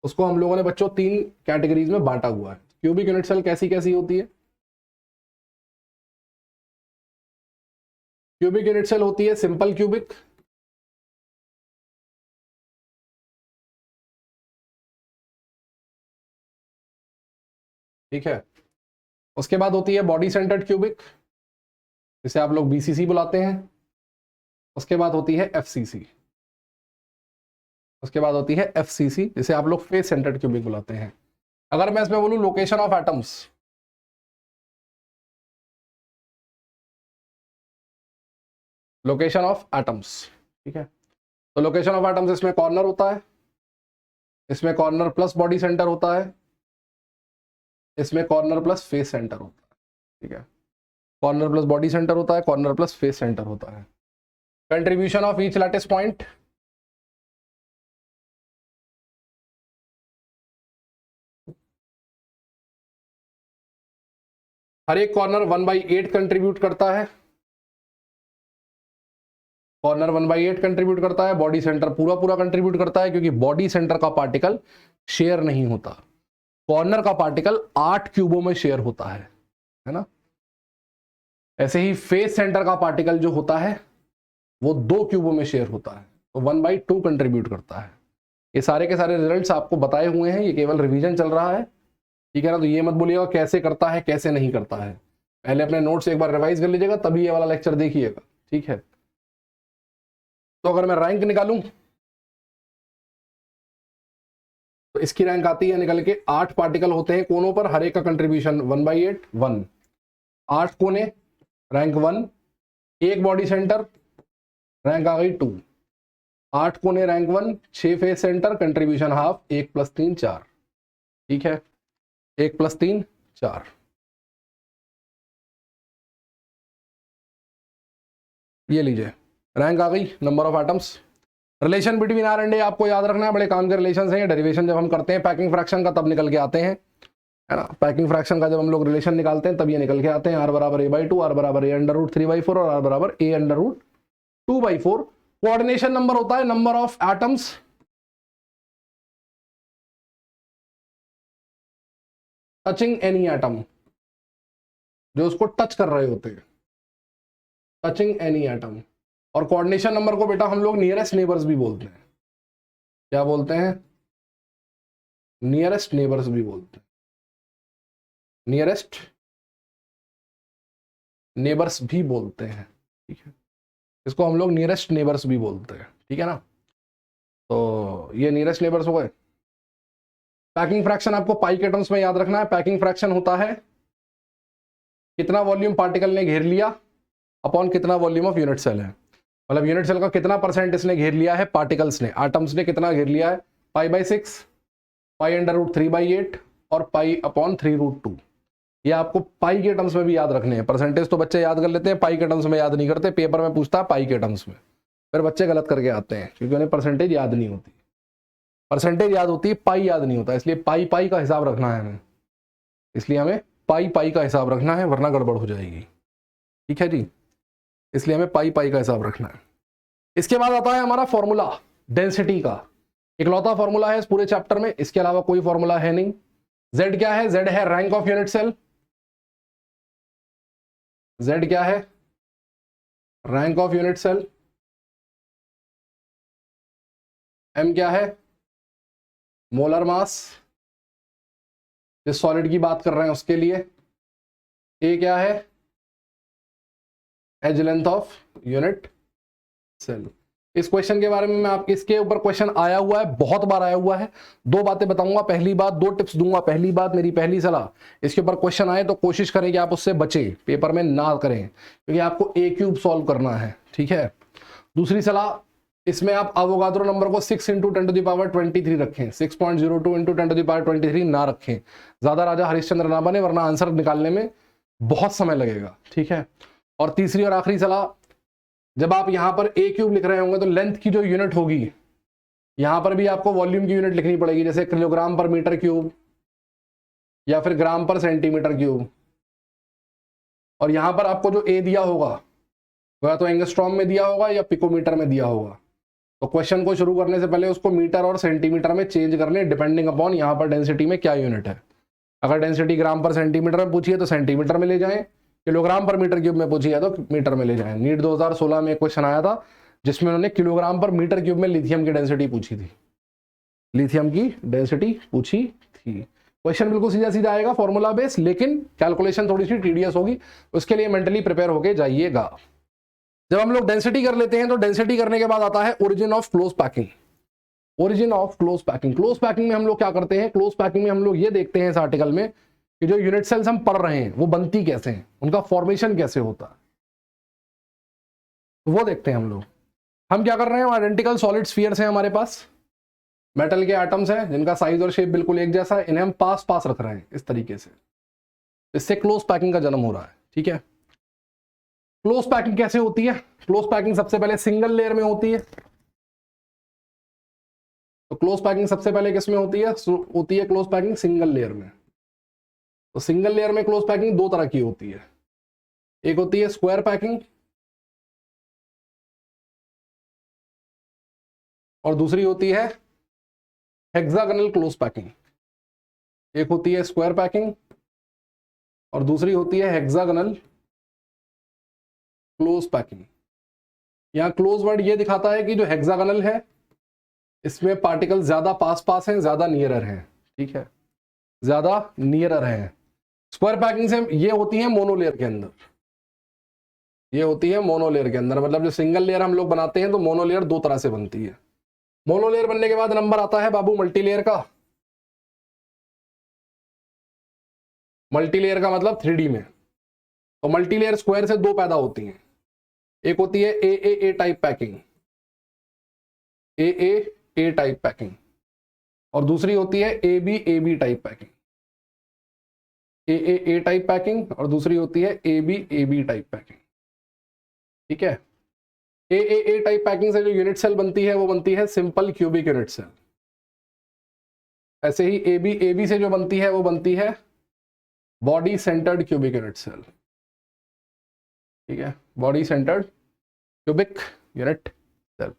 उसको हम लोगों ने बच्चों 3 कैटेगरीज में बांटा हुआ है। क्यूबिक यूनिट सेल कैसी कैसी होती है? क्यूबिक यूनिट सेल होती है सिंपल क्यूबिक, ठीक है। उसके बाद होती है बॉडी सेंटर्ड क्यूबिक, जिसे आप लोग बीसीसी बुलाते हैं। उसके बाद होती है एफसीसी, जिसे आप लोग फेस सेंटर्ड क्यूबिक बुलाते हैं। अगर मैं इसमें बोलूं लोकेशन ऑफ एटम्स, ठीक है, तो लोकेशन ऑफ एटम्स इसमें कॉर्नर होता है, इसमें कॉर्नर प्लस बॉडी सेंटर होता है, इसमें कॉर्नर प्लस फेस सेंटर होता है। ठीक है, कॉर्नर प्लस बॉडी सेंटर होता है, कॉर्नर प्लस फेस सेंटर होता है। Contribution of each lattice point, हर एक कॉर्नर 1/8 कंट्रीब्यूट करता है, कॉर्नर 1/8 कंट्रीब्यूट करता है। बॉडी सेंटर पूरा कंट्रीब्यूट करता है, क्योंकि बॉडी सेंटर का पार्टिकल शेयर नहीं होता। कॉर्नर का पार्टिकल 8 क्यूबों में शेयर होता है ना। ऐसे ही फेस सेंटर का पार्टिकल जो होता है वो 2 क्यूबों में शेयर होता है, तो 1/2 कंट्रीब्यूट करता है। ये सारे के सारे रिजल्ट्स आपको बताए हुए हैं, ये केवल रिवीजन चल रहा है, ठीक है ना। तो ये मत बोलिएगा कैसे करता है कैसे नहीं करता है, पहले अपने नोट्स एक बार रिवाइज कर लीजिएगा तभी ये वाला लेक्चर देखिएगा, ठीक है। तो अगर मैं रैंक निकालूं तो इसकी रैंक आती है निकल के 8 पार्टिकल होते हैं कोनों पर, हर एक का कंट्रीब्यूशन 1/8 1, 8 कोने रैंक 1, एक बॉडी सेंटर रैंक आ गई 2, 8 कोने rank 1, 6 face centre contribution half, 1 + 3 4, ठीक है, 1 + 3 4। ये लीजिए रैंक आ गई, number of atoms. Relation between r and a आपको याद रखना है, बड़े काम के रिलेशन हैं। डेरिवेशन जब हम करते हैं पैकिंग फ्रैक्शन का तब निकल के आते हैं, है ना। पैकिंग फ्रैक्शन का जब हम लोग रिलेशन निकालते हैं तब ये निकल के आते हैं, R = A/2, R = A√3/4 और R = A√2/4। कोऑर्डिनेशन नंबर होता है number of atoms touching any atom, जो उसको टच कर रहे होते हैं, टचिंग एनी एटम। और कोऑर्डिनेशन नंबर को बेटा हम लोग नियरेस्ट नेबर्स भी बोलते हैं। क्या बोलते हैं? नियरेस्ट नेबर्स भी बोलते हैं, नियरेस्ट नेबर्स भी बोलते हैं, ठीक है। इसको हम लोग नियरेस्ट नेबर्स भी बोलते हैं, ठीक है ना। तो ये नियरेस्ट नेबर्स हो गए। पैकिंग फ्रैक्शन आपको पाई के टर्म्स में याद रखना है। पैकिंग फ्रैक्शन होता है कितना वॉल्यूम पार्टिकल ने घेर लिया अपॉन कितना वॉल्यूम ऑफ यूनिट सेल है, मतलब यूनिट सेल का कितना % इसने घेर लिया है, पार्टिकल्स ने, एटम्स ने कितना घेर लिया है, π/6, π√3/8 और π/3√2। ये आपको पाई के टर्म्स में भी याद रखने हैं। परसेंटेज तो बच्चे याद कर लेते हैं, पाई के टर्म्स में याद नहीं करते। पेपर में पूछता है पाई के टर्म्स में, फिर बच्चे गलत करके आते हैं क्योंकि उन्हें परसेंटेज याद नहीं होती। परसेंटेज याद होती है, पाई याद नहीं होता, इसलिए पाई का हिसाब रखना है हमें, इसलिए हमें पाई का हिसाब रखना है, वरना गड़बड़ हो जाएगी, ठीक है जी। इसलिए हमें पाई का हिसाब रखना है। इसके बाद आता है हमारा फॉर्मूला डेंसिटी का, इकलौता फॉर्मूला है इस पूरे चैप्टर में, इसके अलावा कोई फॉर्मूला है नहीं। Z क्या है? Z है rank of unit cell. Z क्या है? Rank of unit cell. M क्या है? मोलर मास, जिस सॉलिड की बात कर रहे हैं उसके लिए। A क्या है? Edge length of unit cell. इस क्वेश्चन के बारे में मैं आपके, इसके ऊपर क्वेश्चन आया हुआ है, बहुत बार आया हुआ है। 2 बातें बताऊंगा, पहली बात 2 टिप्स दूंगा। पहली बात, मेरी पहली सलाह, इसके ऊपर क्वेश्चन आए तो कोशिश करें कि आप उससे बचें, पेपर में ना करें, क्योंकि आपको A³ सॉल्व करना है, ठीक है। दूसरी सलाह, इसमें आप अवोगाद्रो नंबर को 6 × 10⁻23 रखें, 6.02 × 10⁻23 ना रखें। ज्यादा राजा हरिश्चंद्र ना बने, वरना आंसर निकालने में बहुत समय लगेगा, ठीक है। और तीसरी और आखिरी सलाह, जब आप यहां पर A³ लिख रहे होंगे तो लेंथ की जो यूनिट होगी, यहां पर भी आपको वॉल्यूम की यूनिट लिखनी पड़ेगी, जैसे किलोग्राम पर मीटर क्यूब या फिर ग्राम पर सेंटीमीटर क्यूब। और यहां पर आपको जो A दिया होगा वह तो एंगस्ट्रॉम में दिया होगा या पिकोमीटर में दिया होगा। तो क्वेश्चन को शुरू करने से पहले उसको मीटर और सेंटीमीटर में चेंज कर लें, डिपेंडिंग अपॉन यहाँ पर डेंसिटी में क्या यूनिट है। अगर डेंसिटी ग्राम पर सेंटीमीटर में पूछी है तो सेंटीमीटर में ले जाएं, किलोग्राम पर मीटर क्यूब में पूछी है तो मीटर में ले जाएं। नीट 2016 में एक क्वेश्चन आया था जिसमें उन्होंने किलोग्राम पर मीटर क्यूब में लिथियम की डेंसिटी पूछी थी, लिथियम की डेंसिटी पूछी थी। क्वेश्चन बिल्कुल सीधा सीधा आएगा, फॉर्मूला बेस, लेकिन कैलकुलेशन थोड़ी सी टीडियस होगी, उसके लिए मेंटली प्रिपेयर होके जाइएगा। जब हम लोग डेंसिटी कर लेते हैं तो डेंसिटी करने के बाद आता है origin of close packing. Origin of close packing, close packing में हम लोग क्या करते हैं? क्लोज पैकिंग में हम लोग ये देखते हैं इस आर्टिकल में कि जो यूनिट सेल्स हम पढ़ रहे हैं वो बनती कैसे हैं, उनका फॉर्मेशन कैसे होता है, वो देखते हैं हम लोग। हम क्या कर रहे हैं? आइडेंटिकल सॉलिड स्फीयर्स हैं हमारे पास, मेटल के एटम्स हैं जिनका साइज और शेप बिल्कुल एक जैसा है, इन्हें हम पास पास रख रहे हैं इस तरीके से, इससे क्लोज पैकिंग का जन्म हो रहा है, ठीक है। क्लोज पैकिंग कैसे होती है? क्लोज पैकिंग सबसे पहले सिंगल लेयर में होती है। तो क्लोज पैकिंग सबसे पहले किस में होती है? होती है क्लोज पैकिंग सिंगल लेयर में। तो सिंगल लेयर में क्लोज पैकिंग 2 तरह की होती है, एक होती है स्क्वायर पैकिंग और दूसरी होती है हेक्सागोनल क्लोज पैकिंग। एक होती है स्क्वायर पैकिंग और दूसरी होती है हेक्सागोनल क्लोज पैकिंग। यहाँ क्लोज वर्ड ये दिखाता है कि जो हेक्सागोनल है इसमें पार्टिकल ज्यादा पास पास हैं, ज्यादा नियरर हैं, ठीक है, ज्यादा नियरर हैं। स्क्वायर पैकिंग से ये होती है मोनोलेयर के अंदर, ये होती है मोनोलेयर के अंदर, मतलब जो सिंगल लेयर हम लोग बनाते हैं तो मोनोलेयर दो तरह से बनती है। मोनोलेयर बनने के बाद नंबर आता है बाबू मल्टीलेयर का। मल्टीलेयर का मतलब 3D में, तो मल्टीलेयर स्क्वायर से दो पैदा होती हैं। एक होती है A type packing, A type packing, और दूसरी होती है A B type packing. A type packing और दूसरी होती है ए बी टाइप पैकिंग, ठीक है। ए टाइप पैकिंग से जो यूनिट सेल बनती है वो बनती है सिंपल क्यूबिक यूनिट सेल। ऐसे ही ए बी से जो बनती है वो बनती है body centred cubic unit cell, ठीक है, body centred cubic unit cell.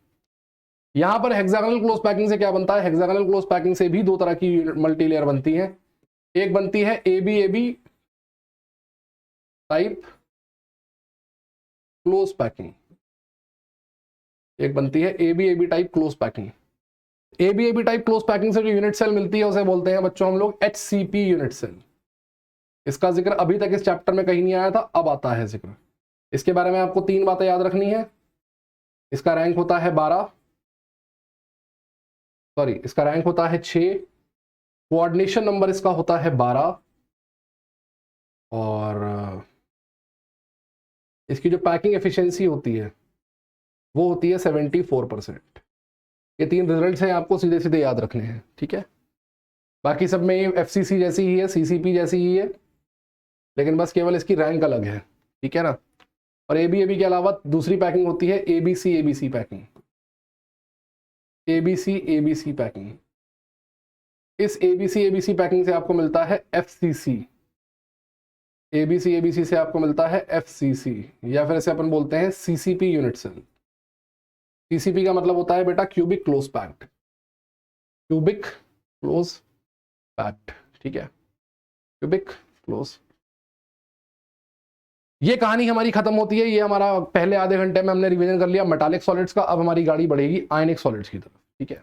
यहां पर हेक्सागोनल क्लोज पैकिंग से क्या बनता है, हेक्सागोनल क्लोज पैकिंग से भी दो तरह की मल्टीलेयर बनती है। एक बनती है A B type close packing, एक बनती है A B type close packing. A B type close packing से जो यूनिट सेल मिलती है उसे बोलते हैं बच्चों हम लोग HCP यूनिट सेल। इसका जिक्र अभी तक इस चैप्टर में कहीं नहीं आया था, अब आता है जिक्र। इसके बारे में आपको तीन बातें याद रखनी है। इसका रैंक होता है 12, सॉरी इसका रैंक होता है 6, कोऑर्डिनेशन नंबर इसका होता है 12, और इसकी जो पैकिंग एफिशिएंसी होती है वो होती है 74%। ये तीन रिजल्ट्स हैं, आपको सीधे सीधे याद रखने हैं, ठीक है। बाकी सब में ये FCC जैसी ही है, CCP जैसी ही है, लेकिन बस केवल इसकी रैंक अलग है, ठीक है ना। और ए बी के अलावा दूसरी पैकिंग होती है ABC पैकिंग, ABC पैकिंग। इस ABC पैकिंग से आपको मिलता है FCC, ABC से आपको मिलता है FCC, या फिर इसे अपन बोलते हैं CCP यूनिट सेल। CCP का मतलब होता है बेटा cubic close packed, cubic close packed, ठीक है, क्यूबिक क्लोज। ये कहानी हमारी खत्म होती है। ये हमारा पहले आधे घंटे में हमने रिवीजन कर लिया मेटालिक सॉलिड्स का। अब हमारी गाड़ी बढ़ेगी आयनिक सॉलिड्स की तरफ, ठीक है,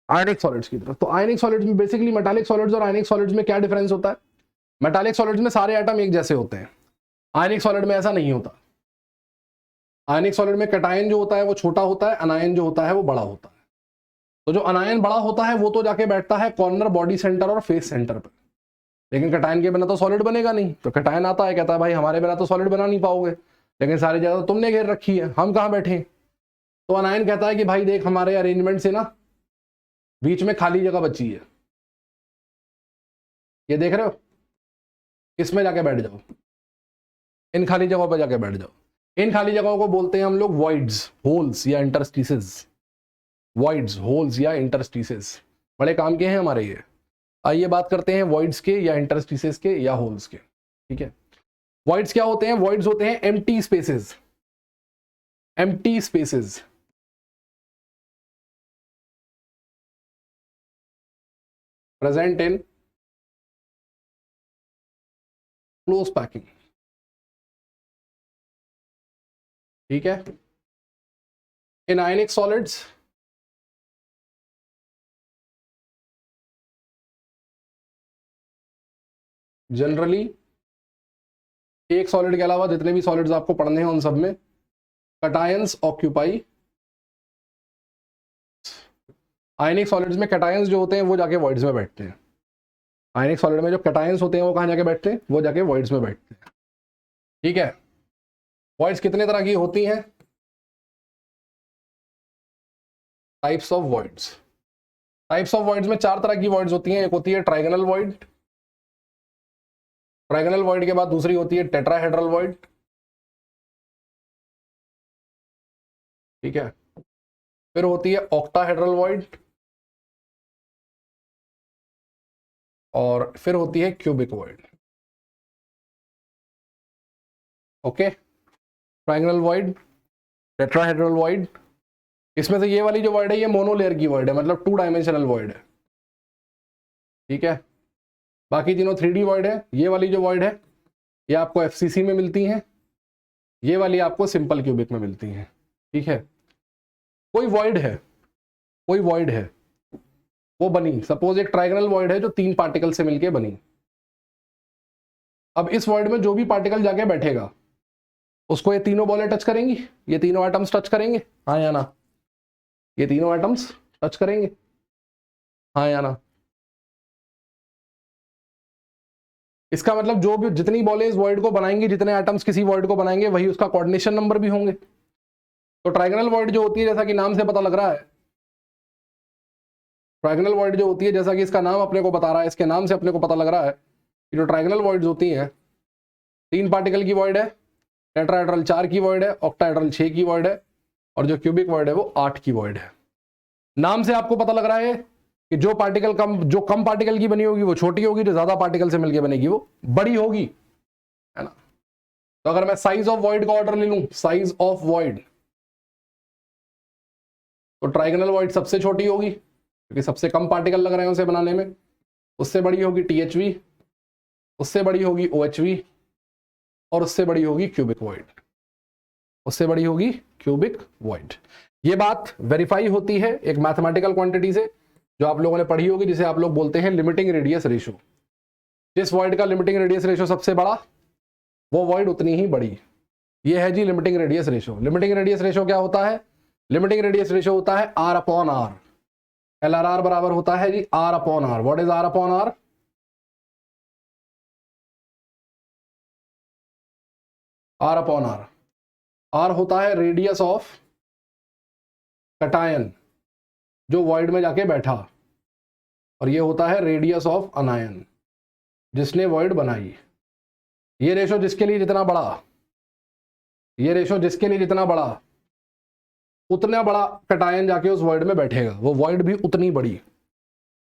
आयनिक सॉलिड्स की तरफ। तो आयनिक सॉलिड्स में बेसिकली मेटालिक सॉलिड्स और आयनिक सॉलिड्स में क्या डिफरेंस होता है। मेटालिक सॉलिड्स में सारे एटम एक जैसे होते हैं, आयनिक सॉलिड में ऐसा नहीं होता। आयनिक सॉलिड में कैटायन जो होता है वो छोटा होता है, अनायन जो होता है वो बड़ा होता है। तो जो अनायन बड़ा होता है वो तो जाके बैठता है कॉर्नर, बॉडी सेंटर और फेस सेंटर पर, लेकिन कैटायन के बिना तो सॉलिड बनेगा नहीं। तो कैटायन आता है, कहता है भाई हमारे बिना तो सॉलिड बना नहीं पाओगे, लेकिन सारी जगह तो तुमने घेर रखी है, हम कहाँ बैठे। तो अनायन कहता है कि भाई देख हमारे अरेंजमेंट से ना बीच में खाली जगह बची है, ये देख रहे हो, इसमें जाके बैठ जाओ, इन खाली जगहों पर जाके बैठ जाओ। इन खाली जगहों को बोलते हैं हम लोग वॉइड्स, होल्स या इंटरस्टिसेस। वॉइड्स, होल्स या इंटरस्टिसेस बड़े काम के हैं हमारे ये। आइए बात करते हैं वॉइड्स के या इंटरस्टिसेस के या होल्स के, ठीक है। वॉइड्स क्या होते हैं, वॉइड्स होते हैं empty spaces, empty spaces. Present in close packing, ठीक है। इन आयनिक सॉलिड्स जनरली एक सॉलिड के अलावा जितने भी सॉलिड्स आपको पढ़ने हैं उन सब में कैटायंस ऑक्यूपाई। आयनिक सॉलिड्स में कैटायंस जो होते हैं वो जाके वॉइड्स में बैठते हैं। आयनिक सॉलिड में जो कैटायंस होते हैं वो कहाँ जाके बैठते हैं, वो जाके वॉइड्स में बैठते हैं, ठीक है। वॉइड्स कितने तरह की होती हैं, types of voids. Types of voids में चार तरह की वॉइड्स होती हैं। एक होती है ट्राइगोनल वॉइड, ट्राइगोनल वॉइड के बाद दूसरी होती है टेट्राहेड्रल वॉइड, ठीक है। फिर होती है ऑक्टाहेड्रल वॉइड, और फिर होती है cubic void. Okay, trigonal void, tetrahedral void. इसमें से ये वाली जो वॉइड है ये मोनोलेयर की वॉइड है, मतलब 2 डायमेंशनल वॉइड है, ठीक है। बाकी तीनों 3D वॉइड है। ये वाली जो वॉइड है ये आपको FCC में मिलती हैं, ये वाली आपको सिंपल क्यूबिक में मिलती हैं, ठीक है। कोई वॉइड है, कोई वॉइड है, वो बनी, सपोज एक ट्राइगोनल वॉइड है जो 3 पार्टिकल से मिलके बनी। अब इस वॉइड में जो भी पार्टिकल जाके बैठेगा उसको ये तीनों बॉलें टच करेंगी, ये तीनों एटम्स टच करेंगे, हाँ या ना? ये तीनों एटम्स टच करेंगे, हाँ या ना? इसका मतलब जो भी जितनी बॉलें इस वॉइड को बनाएंगी, जितने एटम्स किसी वॉइड को बनाएंगे, वही उसका कोऑर्डिनेशन नंबर भी होंगे। तो ट्राइगोनल वॉइड जो होती है, जैसा कि नाम से पता लग रहा है, ट्राइगोनल वॉइड जो होती है, जैसा कि इसका नाम अपने को बता रहा है, इसके नाम से अपने को पता लग रहा है कि जो ट्राइगोनल वॉइड्स होती हैं, 3 पार्टिकल की वॉइड है, टेट्राहेड्रल 4 की वॉइड है, ऑक्टाहेड्रल 6 की वॉइड है, और जो क्यूबिक वॉइड है वो 8 की वॉइड है। नाम से आपको पता लग रहा है कि जो कम पार्टिकल की बनी होगी वो छोटी होगी, जो ज्यादा पार्टिकल से मिलकर बनेगी वो बड़ी होगी, है ना? तो अगर मैं साइज ऑफ वॉइड का ऑर्डर ले लूं, साइज ऑफ वॉइड, तो ट्राइगोनल वॉइड सबसे छोटी होगी क्योंकि सबसे कम पार्टिकल लग रहे हैं उसे बनाने में, उससे बड़ी होगी THV, उससे बड़ी होगी OHV, और उससे बड़ी होगी क्यूबिक वॉइड, उससे बड़ी होगी क्यूबिक वॉइड। ये बात वेरीफाई होती है एक मैथमेटिकल क्वांटिटी से जो आप लोगों ने पढ़ी होगी, जिसे आप लोग बोलते हैं लिमिटिंग रेडियस रेशो। जिस वॉइड का लिमिटिंग रेडियस रेशो सबसे बड़ा, वो वॉइड उतनी ही बड़ी। ये है जी limiting radius ratio. Limiting radius ratio क्या होता है? लिमिटिंग रेडियस रेशो होता है R/R। LRR बराबर होता है जी R/R। What is R/R? R/R, R होता है रेडियस ऑफ कटायन जो वॉइड में जाके बैठा, और ये होता है रेडियस ऑफ अनायन जिसने वॉइड बनाई। ये रेशो जिसके लिए जितना बड़ा, ये रेशो जिसके लिए जितना बड़ा, उतना बड़ा कटायन जाके उस वॉइड में बैठेगा, वो वॉइड भी उतनी बड़ी।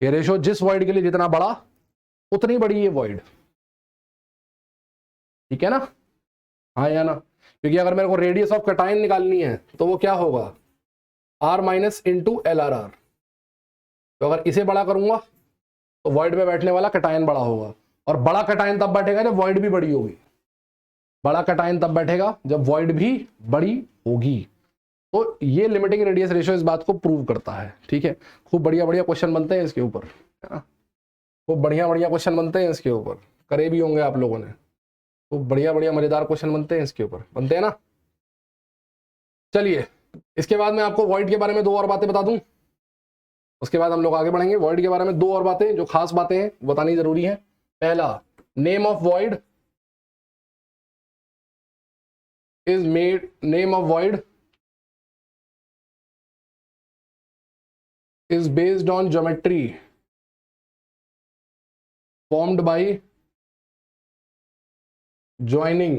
ये रेशो जिस वॉइड के लिए जितना बड़ा, उतनी बड़ी ये वॉइड, ठीक है ना? हाँ या ना? क्योंकि अगर मेरे को रेडियस ऑफ कटायन निकालनी है तो वो क्या होगा? R minus into LRR। तो अगर इसे बड़ा करूंगा तो वॉइड में बैठने वाला कटायन बड़ा होगा, और बड़ा कटायन तब बैठेगा जब वॉइड भी बड़ी होगी। बड़ा कटायन तब बैठेगा जब वॉइड भी बड़ी होगी। तो ये लिमिटिंग रेडियस रेशियो इस बात को प्रूव करता है, ठीक है। खूब बढ़िया बढ़िया क्वेश्चन बनते हैं इसके ऊपर, है ना? खूब बढ़िया बढ़िया क्वेश्चन बनते हैं इसके ऊपर, करे भी होंगे आप लोगों ने। खूब बढ़िया बढ़िया मजेदार क्वेश्चन बनते हैं इसके ऊपर, बनते हैं ना? चलिए, इसके बाद मैं आपको वॉइड के बारे में 2 और बातें बता दूं, उसके बाद हम लोग आगे बढ़ेंगे। वॉइड के बारे में 2 और बातें जो खास बातें हैं बतानी जरूरी है। पहला, name of void is made, name of void is based on geometry formed by joining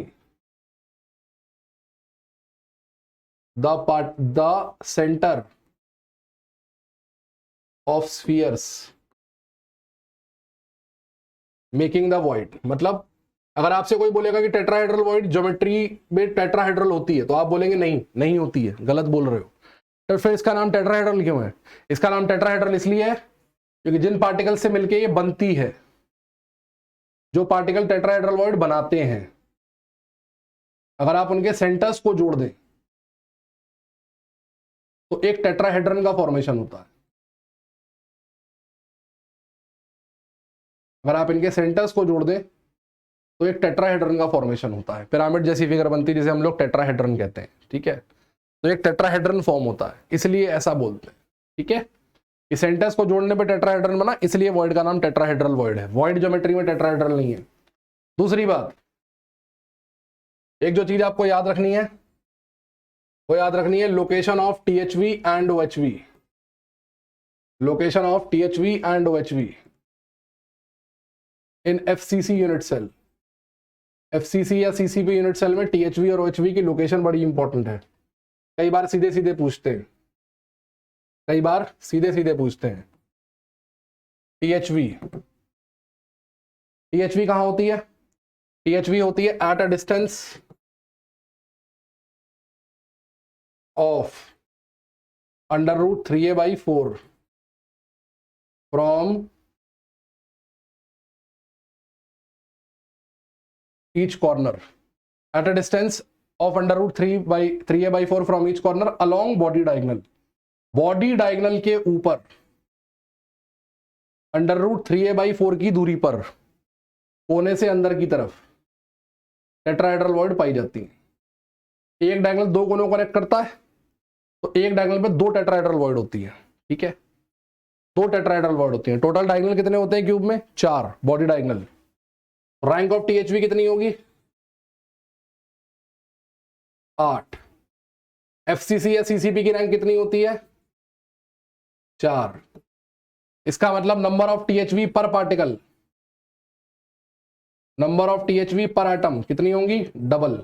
the center of spheres making the void। मतलब अगर आपसे कोई बोलेगा कि टेट्राहेड्रल वॉइड ज्योमेट्री में टेट्राहेड्रल होती है, तो आप बोलेंगे नहीं, नहीं होती है, गलत बोल रहे हो। तो फिर इसका नाम टेट्राहेड्रल क्यों है? इसका नाम टेट्राहेड्रल इसलिए है क्योंकि जिन पार्टिकल से मिलके ये बनती है, जो पार्टिकल टेट्राहेड्रल वॉइड बनाते हैं, अगर आप उनके सेंटर्स को जोड़ दें तो एक टेट्राहेड्रन का फॉर्मेशन होता है। अगर आप इनके सेंटर्स को जोड़ दें तो एक टेट्राहेड्रन का फॉर्मेशन होता है, पिरामिड जैसी फिगर बनती है जिसे हम लोग टेट्राहेड्रन कहते हैं, ठीक है। तो एक टेट्राहेड्रन फॉर्म होता है, इसलिए ऐसा बोलते हैं, ठीक है। इस सेंटर्स को जोड़ने पे टेट्राहेड्रन बना, इसलिए वॉइड का नाम टेट्राहेड्रल वॉइड है। वॉइड ज्योमेट्री में टेट्राहेड्रल नहीं है। दूसरी बात, एक जो चीज आपको याद रखनी है वो याद रखनी है location of THV and OHV। Location of THV and OHV in FCC unit cell. FCC या CCP यूनिट सेल में THV और OHV की लोकेशन बड़ी इंपॉर्टेंट है। कई बार सीधे सीधे पूछते हैं, कई बार सीधे सीधे पूछते हैं। THV, THV कहां होती है? THV होती है at a distance of √3a/4 from each corner, at a distance of under root 3a/4 from each corner along body diagonal, body diagonal के ऊपर अंडर रूट 3a/4 की दूरी पर कोने से अंदर की तरफ टेट्राहेड्रल वॉइड पाई जाती है। एक डायगोनल दो कोनों को कनेक्ट करता है, तो एक डायगोनल पे दो टेट्राहेड्रल वॉइड होती है। ठीक है, दो टेट्राहेड्रल वॉइड होती है। टोटल डायगोनल कितने होते हैं क्यूब में? 4 बॉडी डायगोनल। रैंक ऑफ टीएचवी कितनी होगी? 8। एफसीसी या सीसीपी की रैंक कितनी होती है? 4। इसका मतलब नंबर ऑफ टीएचवी पर पार्टिकल, नंबर ऑफ टीएचवी पर एटम कितनी होंगी? डबल।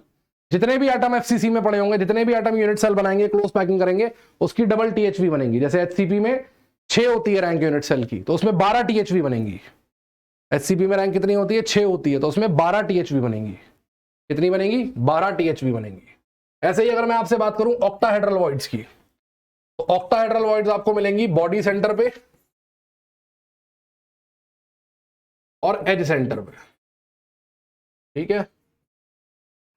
जितने भी एटम एफसीसी में पड़े होंगे, जितने भी एटम यूनिट सेल बनाएंगे, क्लोज पैकिंग करेंगे, उसकी डबल टीएचवी बनेगी। जैसे एचसीपी में 6 होती है रैंक यूनिट सेल की, तो उसमें 12 टीएचवी बनेगी। एचसीपी में रैंक कितनी होती है? 6 होती है, तो उसमें 12 टीएचवी बनेगी। कितनी बनेगी? 12 टीएचवी बनेगी। ऐसे ही अगर मैं आपसे बात करूं ऑक्टाहेड्रल वॉइड्स की, तो ऑक्टाहेड्रल वॉइड्स आपको मिलेंगी बॉडी सेंटर पे और एज सेंटर पे। ठीक है,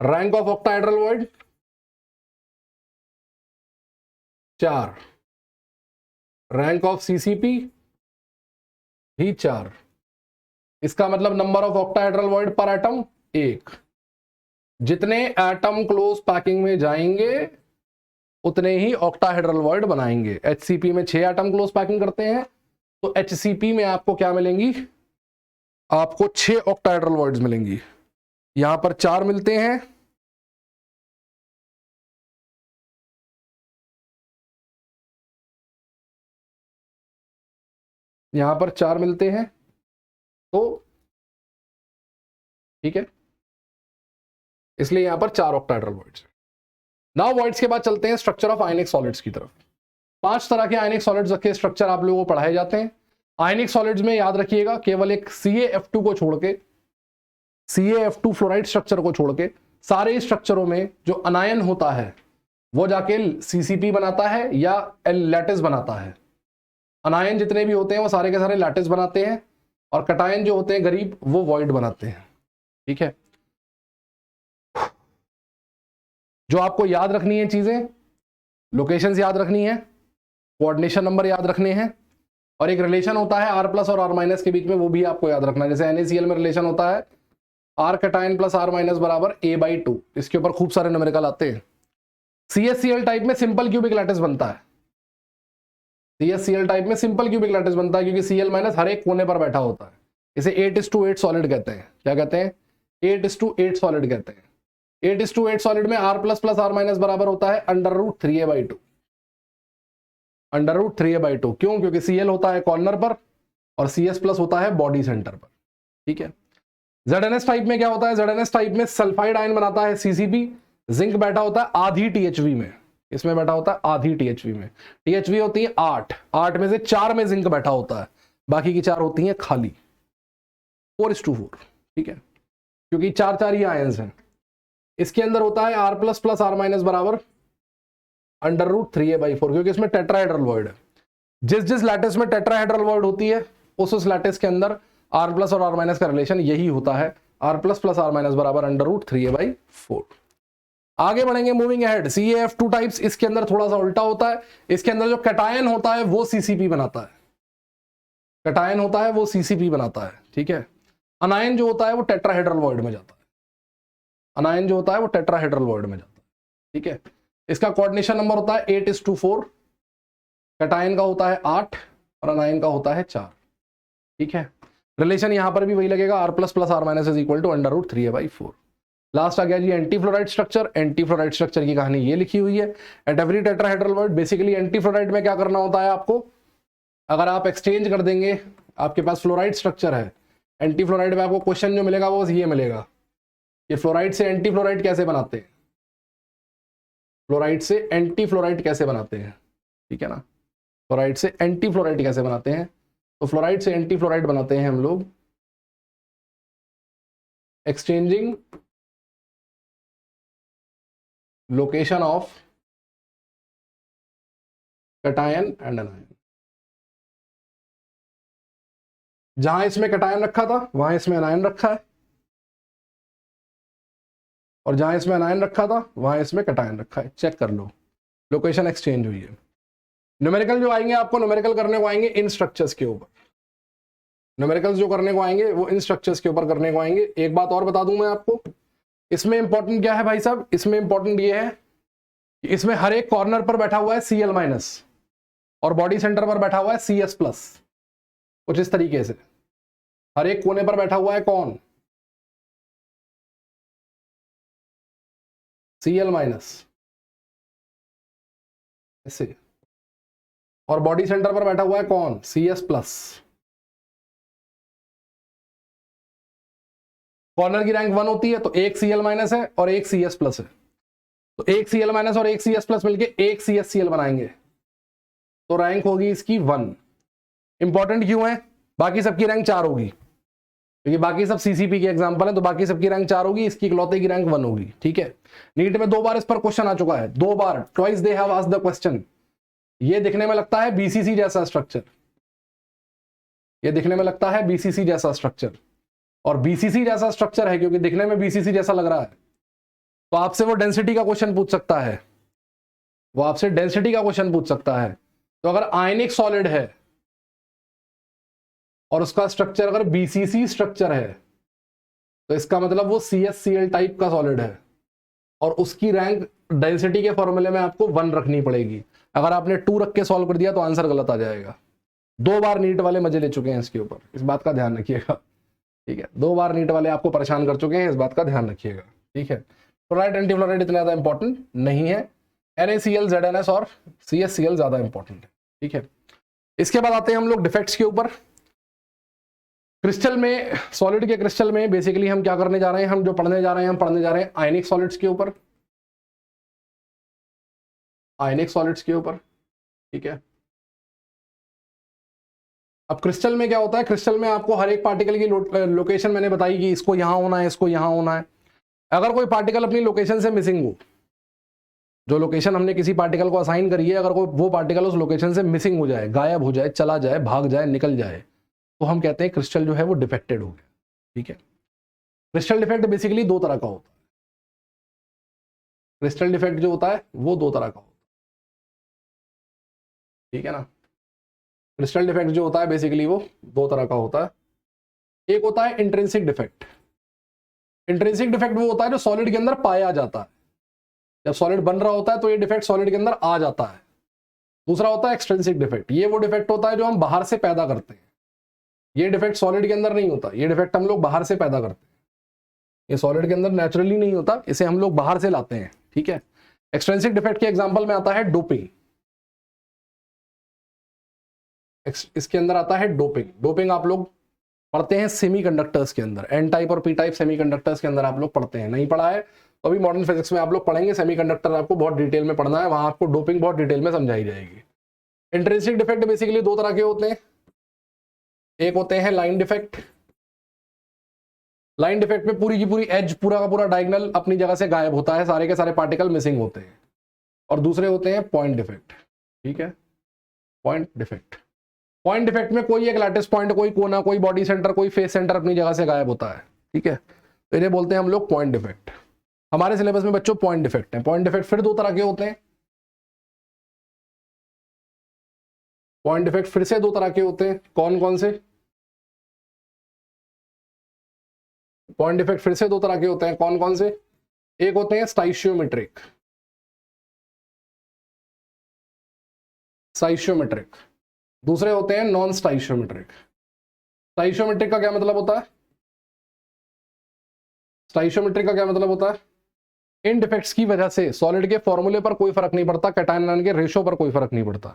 rank of octahedral void 4, rank of CCP भी 4। इसका मतलब नंबर ऑफ ऑक्टाहेड्रल वॉइड पर एटम 1। जितने एटम क्लोज पैकिंग में जाएंगे उतने ही ऑक्टाहेड्रल वॉइड बनाएंगे। एचसीपी में 6 एटम क्लोज पैकिंग करते हैं, तो एचसीपी में आपको क्या मिलेंगी? आपको 6 ऑक्टाहेड्रल वॉइड्स मिलेंगी। यहां पर 4 मिलते हैं, यहां पर 4 मिलते हैं, तो ठीक है, इसलिए यहां पर 4 ऑक्टाहेड्रल वॉइड्स। नाउ वॉइड्स के बाद चलते हैं स्ट्रक्चर ऑफ आयनिक सॉलिड्स की तरफ। 5 तरह के आयनिक सॉलिड्स के स्ट्रक्चर आप लोगों को पढ़ाए जाते हैं। आयनिक सॉलिड्स में याद रखिएगा, केवल एक CaF2 को छोड़ के, CaF2 फ्लोराइड स्ट्रक्चर को छोड़ के सारे स्ट्रक्चरों में जो अनायन होता है वो जाके CCP बनाता है या लैटिस बनाता है। अनायन जितने भी होते हैं वो सारे के सारे लैटिस बनाते हैं, और कटायन जो होते हैं गरीब, वो वॉइड बनाते हैं। ठीक है, जो आपको याद रखनी है चीजें, लोकेशंस याद रखनी है, कोऑर्डिनेशन नंबर याद रखने हैं, और एक रिलेशन होता है R+ और R- के बीच में, वो भी आपको याद रखना है। जैसे NaCl में रिलेशन होता है R कटायन प्लस R- बराबर A/2। इसके ऊपर खूब सारे न्यूमेरिकल आते हैं। CaCl टाइप में सिंपल क्यूबिक लैटिस बनता है। CaCl टाइप में सिंपल क्यूबिक लैटिस बनता है क्योंकि Cl- हर एक कोने पर बैठा होता है। इसे 8:8 सॉलिड कहते हैं। क्या कहते हैं? 8:8 सॉलिड कहते हैं। 8:8 सॉलिड में R+ प्लस R- बराबर होता है √3a/2। √3a/2 क्यों? क्योंकि Cl होता है कॉर्नर पर और CS+ होता है बॉडी सेंटर पर। ठीक है, ZnS टाइप में क्या होता है? ZnS टाइप में सल्फाइड आयन बनाता है CCP, जिंक बैठा होता है आधी THV में। इसमें बैठा होता है आधी THV में। THV होती है 8 में से 4 में जिंक बैठा होता है, बाकी की 4 होती हैं खाली। 4:4। ठीक है, क्योंकि 4 ही आयंस हैं। इसके अंदर होता है R+ प्लस R- बराबर √3a/4, क्योंकि इसमें टेट्राहेड्रल वॉइड है। जिस लैटिस में टेट्राहेड्रल वॉइड होती है उस लैटिस के अंदर R+ और R- का रिलेशन यही होता है, R+ प्लस R- बराबर √3a/4। आगे बढ़ेंगे, मूविंग अहेड। CaF2 टाइप्स, इसके अंदर थोड़ा सा उल्टा होता है। इसके अंदर जो कटायन होता है वो CCP बनाता है, कटायन होता है वो CCP बनाता है। ठीक है, अनायन जो होता है वो टेट्राहेड्रल वॉइड में जाता है, अनायन जो होता है वो टेट्राहेड्रल वॉइड में जाता है। ठीक है, इसका कोऑर्डिनेशन नंबर होता है 8:4, कटायन का होता है 8 और अनायन का होता है 4। ठीक है, रिलेशन यहां पर भी वही लगेगा, R+ plus R- is equal to √3a/4। Last आ गया जी anti fluoride structure. Anti fluoride structure की कहानी ये लिखी हुई है। At every tetrahedral void, basically anti fluoride में क्या करना होता है आपको? अगर आप एक्सचेंज कर देंगे, आपके पास फ्लोराइड स्ट्रक्चर है, एंटी फ्लोराइड में आपको क्वेश्चन जो मिलेगा वो ये मिलेगा कि फ्लोराइड से एंटी फ्लोराइड कैसे बनाते हैं, फ्लोराइड से एंटी फ्लोराइड कैसे बनाते हैं। ठीक है ना, फ्लोराइड से एंटी फ्लोराइड कैसे बनाते हैं? तो फ्लोराइड से एंटी फ्लोराइड बनाते हैं हम लोग exchanging location of cation and अनायन। जहां इसमें कटायन रखा था वहां इसमें अनायन रखा है, और जहां इसमें अनायन रखा था वहां इसमें कैटायन रखा है, चेक कर लो, लोकेशन एक्सचेंज हुई है। न्यूमेरिकल जो आएंगे आपको, न्यूमेरिकल करने को आएंगे इन स्ट्रक्चर्स के ऊपर, न्यूमेरिकल्स जो करने को आएंगे वो इन स्ट्रक्चर्स के ऊपर करने को आएंगे। एक बात और बता दूं मैं आपको, इसमें इंपॉर्टेंट क्या है भाई साहब, इसमें इंपॉर्टेंट ये है कि इसमें हर एक कॉर्नर पर बैठा हुआ है Cl- और बॉडी सेंटर पर बैठा हुआ है Cs+, कुछ इस तरीके से हर एक कोने पर बैठा हुआ है कौन, Cl- ऐसे, और बॉडी सेंटर पर बैठा हुआ है कौन, Cs+। कॉर्नर की रैंक 1 होती है तो एक Cl- है और एक Cs+ है, तो एक Cl- और एक Cs+ मिलके एक CsCl बनाएंगे, तो रैंक होगी इसकी 1। इंपॉर्टेंट क्यों है, बाकी सबकी रैंक 4 होगी, क्योंकि बाकी सब सीसीपी के एग्जांपल है, तो बाकी सबकी रैंक 4 होगी, इसकी इकलौते की रैंक 1 होगी। ठीक है, नीट में 2 बार इस पर क्वेश्चन आ चुका है, 2 बार, twice they have asked the question. ये दिखने में लगता है बीसीसी जैसा स्ट्रक्चर, ये दिखने में लगता है बीसीसी जैसा स्ट्रक्चर, और बीसीसी जैसा स्ट्रक्चर है क्योंकि दिखने में बीसीसी जैसा लग रहा है, तो आपसे वो डेंसिटी का क्वेश्चन पूछ सकता है, वो आपसे डेंसिटी का क्वेश्चन पूछ सकता है। तो अगर आयनिक सॉलिड है और उसका स्ट्रक्चर अगर बीसीसी स्ट्रक्चर है, तो इसका मतलब वो CsCl टाइप का सॉलिड है, और उसकी रैंक डेंसिटी के फॉर्मूले में आपको 1 रखनी पड़ेगी। अगर आपने 2 रख के सॉल्व कर दिया तो आंसर गलत आ जाएगा। 2 बार नीट वाले मजे ले चुके हैं इसके ऊपर, इस बात का ध्यान रखिएगा। ठीक है, 2 बार नीट वाले आपको परेशान कर चुके हैं, इस बात का ध्यान रखिएगा। ठीक है, फ्लोराइड एंटीफ्लोराइड इतना ज्यादा इंपॉर्टेंट नहीं है, NaCl ZnS और CsCl ज्यादा इंपॉर्टेंट है। ठीक है, इसके बाद आते हैं हम लोग डिफेक्ट्स के ऊपर। क्रिस्टल में, सॉलिड के क्रिस्टल में बेसिकली हम क्या करने जा रहे हैं, हम जो पढ़ने जा रहे हैं, हम पढ़ने जा रहे हैं आयनिक सॉलिड्स के ऊपर, आयनिक सॉलिड्स के ऊपर। ठीक है, अब क्रिस्टल में क्या होता है, क्रिस्टल में आपको हर एक पार्टिकल की लोकेशन मैंने बताई कि इसको यहां होना है, इसको यहां होना है। अगर कोई पार्टिकल अपनी लोकेशन से मिसिंग हो, जो लोकेशन हमने किसी पार्टिकल को असाइन करी है, अगर कोई वो पार्टिकल उस लोकेशन से मिसिंग हो जाए, गायब हो जाए, चला जाए, भाग जाए, निकल जाए, तो हम कहते हैं क्रिस्टल जो है वो डिफेक्टेड हो गया। ठीक है, क्रिस्टल डिफेक्ट बेसिकली 2 तरह का होता है, क्रिस्टल डिफेक्ट जो होता है वो 2 तरह का होता है। ठीक है ना, क्रिस्टल डिफेक्ट जो होता है बेसिकली वो 2 तरह का होता है। एक होता है इंट्रिंसिक डिफेक्ट। इंट्रिंसिक डिफेक्ट वो होता है जो सॉलिड के अंदर पाया जाता है, जब सॉलिड बन रहा होता है तो ये डिफेक्ट सॉलिड के अंदर आ जाता है। दूसरा होता है एक्सट्रिंसिक डिफेक्ट, ये वो डिफेक्ट होता है जो हम बाहर से पैदा करते हैं, ये डिफेक्ट सॉलिड के अंदर नहीं होता, ये डिफेक्ट हम लोग बाहर से पैदा करते हैं, ये सॉलिड के अंदर नेचुरली नहीं होता, इसे हम लोग बाहर से लाते हैं। ठीक है, एक्सट्रिंसिक डिफेक्ट के एग्जांपल में आता है डोपिंग, इसके अंदर आता है डोपिंग। डोपिंग आप लोग पढ़ते हैं सेमीकंडक्टर्स के अंदर, एन टाइप और पी टाइप सेमीकंडक्टर्स के अंदर आप लोग पढ़ते हैं, नहीं पढ़ा है तो अभी मॉडर्न फिजिक्स में आप लोग पढ़ेंगे, सेमीकंडक्टर आपको बहुत डिटेल में पढ़ना है, वहां आपको डोपिंग बहुत डिटेल में समझाई जाएगी। इंट्रिंसिक डिफेक्ट बेसिकली 2 तरह के होते हैं, एक होते हैं लाइन डिफेक्ट, लाइन डिफेक्ट में पूरी की पूरी एज, पूरा का पूरा डायगोनल अपनी जगह से गायब होता है, सारे के सारे पार्टिकल मिसिंग होते हैं। और दूसरे होते हैं पॉइंट डिफेक्ट। ठीक है, पॉइंट डिफेक्ट, पॉइंट डिफेक्ट में कोई एक लैटिस पॉइंट, कोई कोना, कोई बॉडी सेंटर, कोई फेस सेंटर अपनी जगह से गायब होता है। ठीक है, तो इन्हें बोलते हैं हम लोग पॉइंट डिफेक्ट। हमारे सिलेबस में बच्चों पॉइंट डिफेक्ट है। पॉइंट डिफेक्ट फिर 2 तरह के होते हैं, पॉइंट डिफेक्ट फिर से 2 तरह के होते हैं, कौन कौन से, पॉइंट डिफेक्ट फिर से 2 तरह के होते हैं, कौन कौन से, एक होते हैं स्टाइशियोमेट्रिक, स्टाइशियोमेट्रिक, दूसरे होते हैं नॉन स्टाइशियोमेट्रिक। स्टाइशियोमेट्रिक का क्या मतलब होता है, स्टाइशियोमेट्रिक का क्या मतलब होता है, इन डिफेक्ट्स की वजह से सॉलिड के फॉर्मूले पर कोई फर्क नहीं पड़ता, कैटायन आयन के रेशो पर कोई फर्क नहीं पड़ता,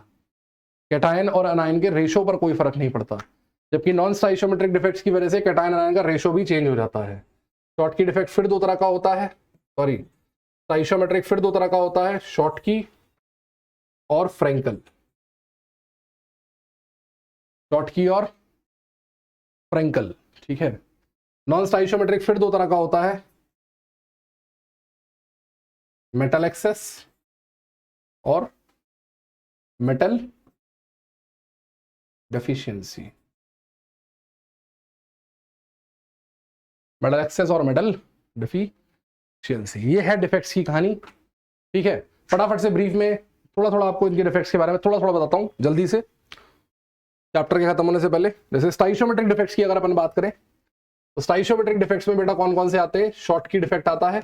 कैटायन और अनायन के रेशो पर कोई फर्क नहीं पड़ता, जबकि नॉन स्टाइशियोमेट्रिक डिफेक्ट्स की वजह से कैटायन आयन का रेशो भी चेंज हो जाता है। शॉर्टकी डिफेक्ट फिर 2 तरह का होता है, सॉरी स्टाइशियोमेट्रिक फिर 2 तरह का होता है, शॉर्टकी और फ्रेंकल, शॉर्टकी और फ्रेंकल। ठीक है, नॉन स्टाइशियोमेट्रिक फिर 2 तरह का होता है, मेटल एक्सेस और मेटल डेफिशिएंसी, मेटल एक्सेस और मेटल डेफिशिएंसी। ये है डिफेक्ट्स की कहानी, ठीक है। फटाफट से ब्रीफ में थोड़ा थोड़ा आपको इनके डिफेक्ट्स के बारे में थोड़ा थोड़ा बताता हूं जल्दी से, चैप्टर के खत्म होने से पहले। जैसे स्टाइशियोमेट्रिक डिफेक्ट्स की अगर अपन बात करें तो स्टाइशियोमेट्रिक डिफेक्ट्स में बेटा कौन कौन से आते हैं? शॉर्टकी डिफेक्ट आता है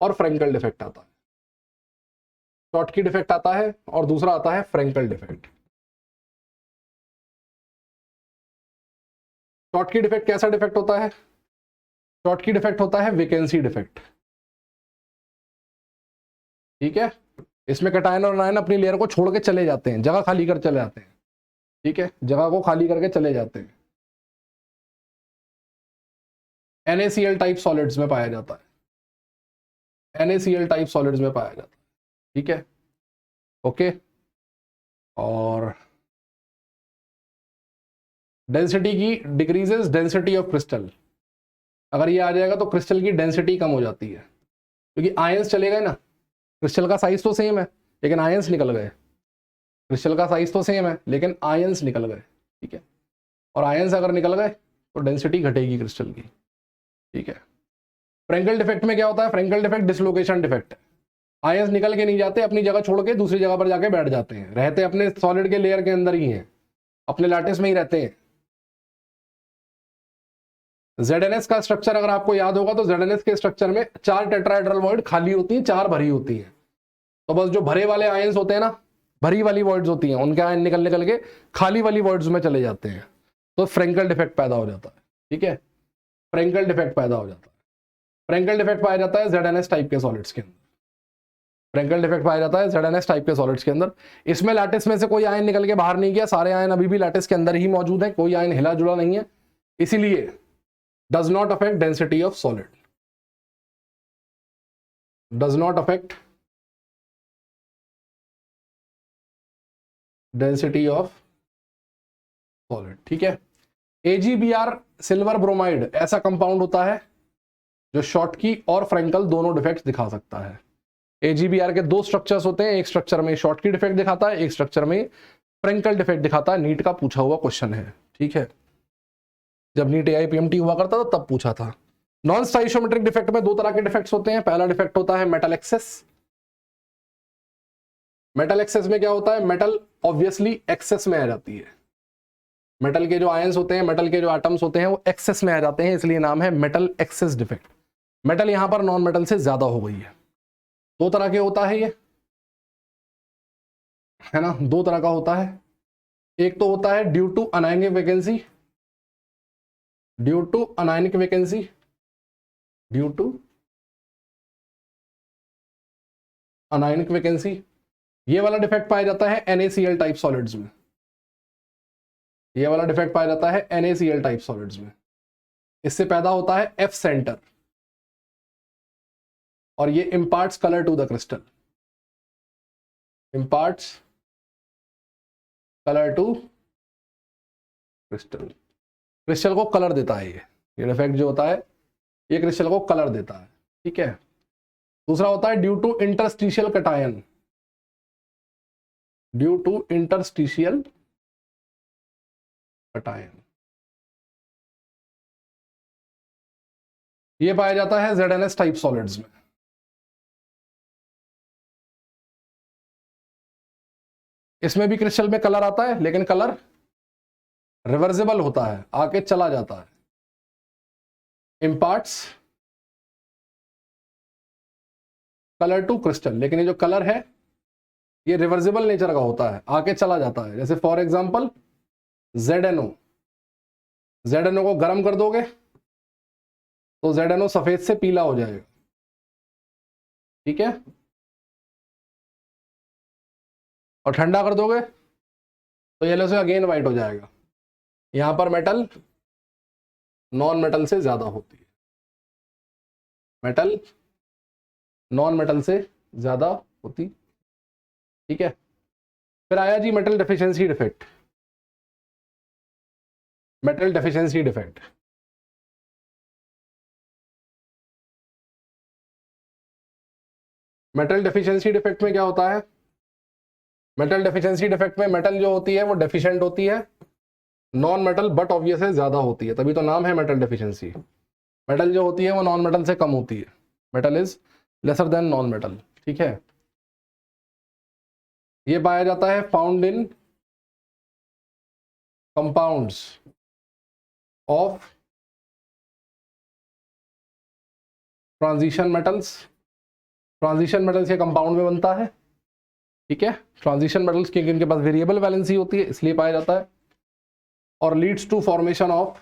और फ्रेंकल डिफेक्ट आता है। शॉर्टकी डिफेक्ट आता है और दूसरा आता है फ्रेंकल डिफेक्ट। शॉर्टकी डिफेक्ट कैसा डिफेक्ट होता है? शॉर्टकी डिफेक्ट होता है वेकेंसी डिफेक्ट, ठीक है। इसमें कटायन और नायन अपनी लेयर को छोड़ के चले जाते हैं, जगह खाली कर चले जाते हैं, ठीक है, जगह को खाली करके चले जाते हैं। NaCl टाइप सॉलिड्स में पाया जाता है, NaCl टाइप सॉलिड्स में पाया जाता है, ठीक है, ओके। और डेंसिटी की डिक्रीजेस डेंसिटी ऑफ क्रिस्टल, अगर ये आ जाएगा तो क्रिस्टल की डेंसिटी कम हो जाती है, क्योंकि आयंस चले गए ना। क्रिस्टल का साइज तो सेम है लेकिन आयंस निकल गए, क्रिस्टल का साइज तो सेम है लेकिन आयंस निकल गए, ठीक है। और आयंस अगर निकल गए तो डेंसिटी घटेगी क्रिस्टल की, ठीक है। फ्रेंकल डिफेक्ट में क्या होता है? फ्रेंकल डिफेक्ट डिसलोकेशन डिफेक्ट है। आयंस निकल के नहीं जाते, अपनी जगह छोड़ के दूसरी जगह पर जाके बैठ जाते हैं, रहते अपने सॉलिड के लेयर के अंदर ही हैं, अपने लैटिस में ही रहते हैं। ZnS का स्ट्रक्चर अगर आपको याद होगा तो ZnS के स्ट्रक्चर में 4 टेट्राहेड्रल वॉइड खाली होती हैं, 4 भरी होती हैं। तो बस जो भरे वाले आयंस होते हैं ना, भरी वाली वॉइड्स होती हैं, उनके आयन निकल निकल के खाली वाली वॉइड्स में चले जाते हैं, तो फ्रेंकल डिफेक्ट पैदा हो जाता है, ठीक है। फ्रेंकल डिफेक्ट पैदा हो जाता है। फ्रेंकल डिफेक्ट पाया जाता है ZnS टाइप के सॉलिड्स के अंदर। फ्रेंकल डिफेक्ट पाया जाता है ZnS टाइप के सॉलिड्स के अंदर। इसमें लैटिस में से कोई आयन निकल के बाहर नहीं गया, सारे आयन अभी भी लैटिस के अंदर ही मौजूद है, कोई आयन हिला जुला नहीं है, इसीलिए does not affect density of solid, does not affect density of solid, ठीक है। AgBr सिल्वर ब्रोमाइड ऐसा कंपाउंड होता है जो शॉर्टकी और फ्रेंकल दोनों डिफेक्ट्स दिखा सकता है। AgBr के 2 स्ट्रक्चर्स होते हैं, एक स्ट्रक्चर में शॉर्टकी डिफेक्ट दिखाता है, एक स्ट्रक्चर में फ्रेंकल डिफेक्ट दिखाता है। नीट का पूछा हुआ क्वेश्चन है, ठीक है, जब नीट AIPMT हुआ करता था तब पूछा था। नॉन स्टाइशियोमेट्रिक डिफेक्ट में 2 तरह के डिफेक्ट्स होते हैं। पहला डिफेक्ट होता है मेटल एक्सेस। मेटल एक्सेस में क्या होता है? मेटल ऑब्वियसली एक्सेस में आ जाती है, मेटल के जो आयंस होते हैं, मेटल के जो एटम्स होते हैं वो एक्सेस में आ जाते हैं, इसलिए नाम है मेटल एक्सेस डिफेक्ट। मेटल यहां पर नॉन मेटल से ज्यादा हो गई है। 2 तरह के होता है ये, है ना, 2 तरह का होता है। एक तो होता है due to anionic vacancy, due to anionic vacancy, due to anionic vacancy. ये वाला डिफेक्ट पाया जाता है NaCl टाइप सॉलिड्स में, ये वाला डिफेक्ट पाया जाता है NaCl टाइप सॉलिड्स में। इससे पैदा होता है F सेंटर और ये imparts colour to the crystal, imparts colour to crystal, crystal को कलर देता है ये डिफेक्ट जो होता है ये क्रिस्टल को कलर देता है, ठीक है। दूसरा होता है due to interstitial cation, due to interstitial cation, ये पाया जाता है ZnS टाइप सॉलिड्स में। इसमें भी क्रिस्टल में कलर आता है लेकिन कलर रिवर्सिबल होता है, आके चला जाता है, इम्पार्ट्स कलर टू क्रिस्टल, लेकिन ये जो कलर है ये रिवर्सिबल नेचर का होता है, आके चला जाता है। जैसे फॉर एग्जांपल ZnO, ZnO को गर्म कर दोगे तो ZnO सफेद से पीला हो जाएगा, ठीक है, और ठंडा कर दोगे तो येलो से अगेन व्हाइट हो जाएगा। यहां पर मेटल नॉन मेटल से ज्यादा होती है, मेटल नॉन मेटल से ज्यादा होती, ठीक है। फिर आया G metal deficiency defect, metal deficiency defect. Metal deficiency defect में क्या होता है? मेटल डेफिशिएंसी डिफेक्ट में मेटल जो होती है वो डेफिशिएंट होती है, नॉन मेटल बट ऑब्वियस है ज्यादा होती है, तभी तो नाम है मेटल डेफिशिएंसी। मेटल जो होती है वो नॉन मेटल से कम होती है, metal is lesser than non metal, ठीक है। ये पाया जाता है found in compounds of transition metals. Transition metals के कंपाउंड में बनता है, ठीक है। ट्रांजिशन मेटल्स के इनके पास वेरिएबल वैलेंसी होती है, इसलिए पाया जाता है। और leads to formation of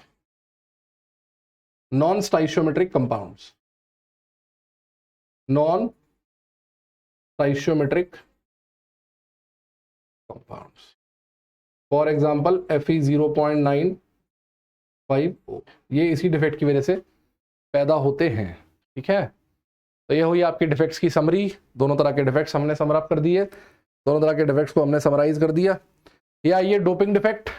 non stoichiometric compounds, non stoichiometric compounds, for example Fe0.950, ये इसी डिफेक्ट की वजह से पैदा होते हैं, ठीक है। तो ये हुई आपकी डिफेक्ट्स की समरी। दोनों तरह के डिफेक्ट्स हमने समराइज कर दिए, दोनों तरह के डिफेक्ट्स को हमने समराइज कर दिया। या ये डोपिंग डिफेक्ट,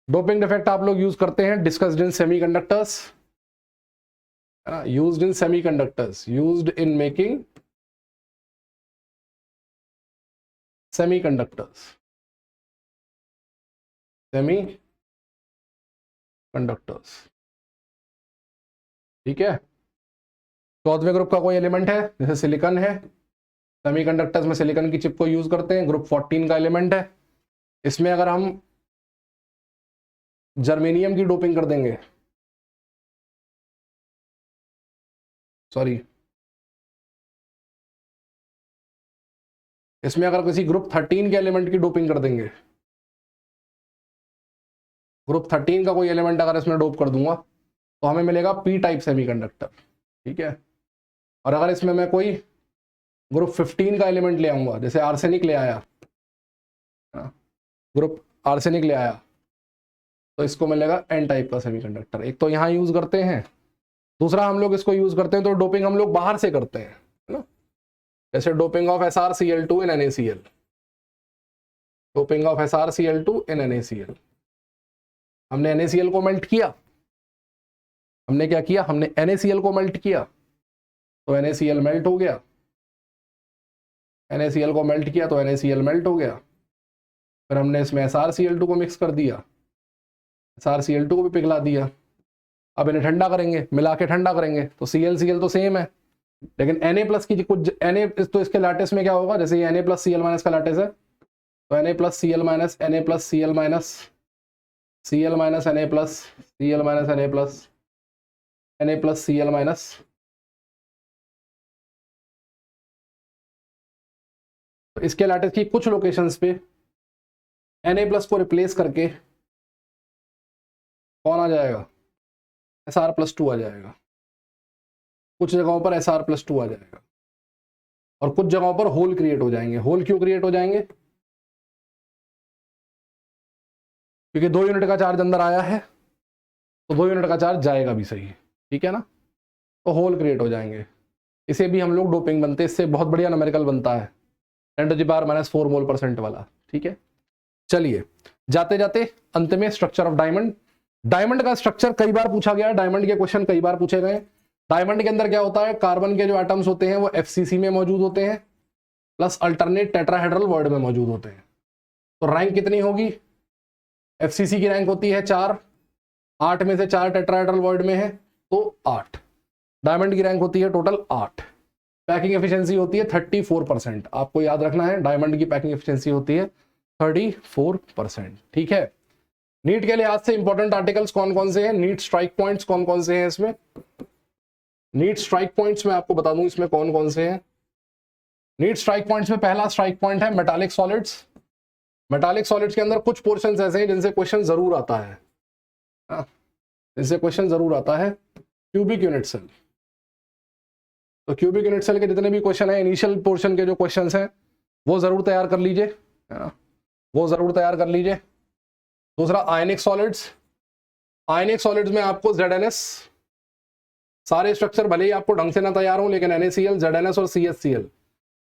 डोपिंग डिफेक्ट आप लोग यूज करते हैं डिस्कस्ड इन सेमीकंडक्टर्स, है ना, used in semiconductors, used in making semiconductors, semiconductors, ठीक है। चौथवें ग्रुप का कोई एलिमेंट है, जैसे सिलिकॉन है, सेमीकंडक्टर्स में सिलिकॉन की चिप को यूज करते हैं, ग्रुप 14 का एलिमेंट है। इसमें अगर हम जर्मेनियम की डोपिंग कर देंगे, सॉरी, इसमें अगर किसी ग्रुप 13 के एलिमेंट की डोपिंग कर देंगे, ग्रुप 13 का कोई एलिमेंट अगर इसमें डोप कर दूंगा तो हमें मिलेगा पी टाइप सेमीकंडक्टर, ठीक है। और अगर इसमें मैं कोई ग्रुप 15 का एलिमेंट ले आऊंगा, जैसे आर्सेनिक ले आया, ग्रुप आर्सेनिक ले आया, तो इसको मिलेगा एन टाइप का सेमीकंडक्टर। एक तो यहाँ यूज करते हैं, दूसरा हम लोग इसको यूज करते हैं तो डोपिंग हम लोग बाहर से करते हैं, है ना, जैसे doping of SrCl2 in NaCl, doping of SrCl2 in NaCl। हमने NaCl को मेल्ट किया, हमने क्या किया, हमने NaCl को मेल्ट किया, तो NaCl मेल्ट हो गया, NaCl को मेल्ट किया तो NaCl मेल्ट हो गया। फिर हमने इसमें SrCl2 को मिक्स कर दिया, SrCl2 को भी पिघला दिया। अब इन्हें ठंडा करेंगे, मिला के ठंडा करेंगे, तो ClCl तो सेम है, लेकिन Na प्लस की कुछ Na, तो इसके लैटिस में क्या होगा, जैसे ये Na प्लस Cl माइनस का लैटिस है, तो Na plus Cl minus Na plus Cl minus Cl minus Na plus Cl minus Na plus Na plus Cl minus, तो इसके लैटिस की कुछ लोकेशंस पे Na प्लस को रिप्लेस करके कौन आ जाएगा, Sr+2 आ जाएगा, कुछ जगहों पर Sr+2 आ जाएगा, और कुछ जगहों पर होल क्रिएट हो जाएंगे। होल क्यों क्रिएट हो जाएंगे, क्योंकि 2 यूनिट का चार्ज अंदर आया है, तो 2 यूनिट का चार्ज जाएगा भी सही, ठीक है ना, तो होल क्रिएट हो जाएंगे। इसे भी हम लोग डोपिंग बनते हैं, इससे बहुत बढ़िया न्यूमेरिकल बनता है 10⁻⁴ मोल% वाला, ठीक है। चलिए जाते जाते अंत में स्ट्रक्चर ऑफ डायमंड। डायमंड का स्ट्रक्चर कई बार पूछा गया है, डायमंड के क्वेश्चन कई बार पूछे गए। डायमंड के अंदर क्या होता है, कार्बन के जो एटम्स होते हैं वो FCC में मौजूद होते हैं, प्लस अल्टरनेट टेट्राहेड्रल वर्ड में मौजूद होते हैं। तो रैंक कितनी होगी, FCC की रैंक होती है 4, 8 में से 4 टेट्राहेड्रल वर्ड में है तो 8, डायमंड की रैंक होती है टोटल 8। पैकिंग एफिशिएंसी होती है 34%, आपको याद रखना है, डायमंड की पैकिंग एफिशिएंसी होती है 34%, ठीक है। नीट के लिहाज से इंपॉर्टेंट आर्टिकल्स कौन कौन से हैं, नीट स्ट्राइक पॉइंट्स कौन कौन से हैं इसमें, नीट स्ट्राइक पॉइंट्स में आपको बता दूं इसमें कौन कौन से हैं। नीट स्ट्राइक पॉइंट्स में पहला स्ट्राइक पॉइंट है मेटालिक सॉलिड्स। मेटालिक सॉलिड्स के अंदर कुछ पोर्शंस ऐसे हैं जिनसे क्वेश्चन जरूर आता है, जिनसे क्वेश्चन जरूर आता है। क्यूबिक यूनिट सेल, तो क्यूबिक यूनिट सेल के जितने भी क्वेश्चन है, इनिशियल पोर्शन के जो क्वेश्चन हैं वो जरूर तैयार कर लीजिए, वो जरूर तैयार कर लीजिए। दूसरा आयनिक सॉलिड्स, आयनिक सॉलिड्स में आपको ZnS, सारे स्ट्रक्चर भले ही आपको ढंग से ना तैयार हो, लेकिन NaCl, ZnS और CHCl,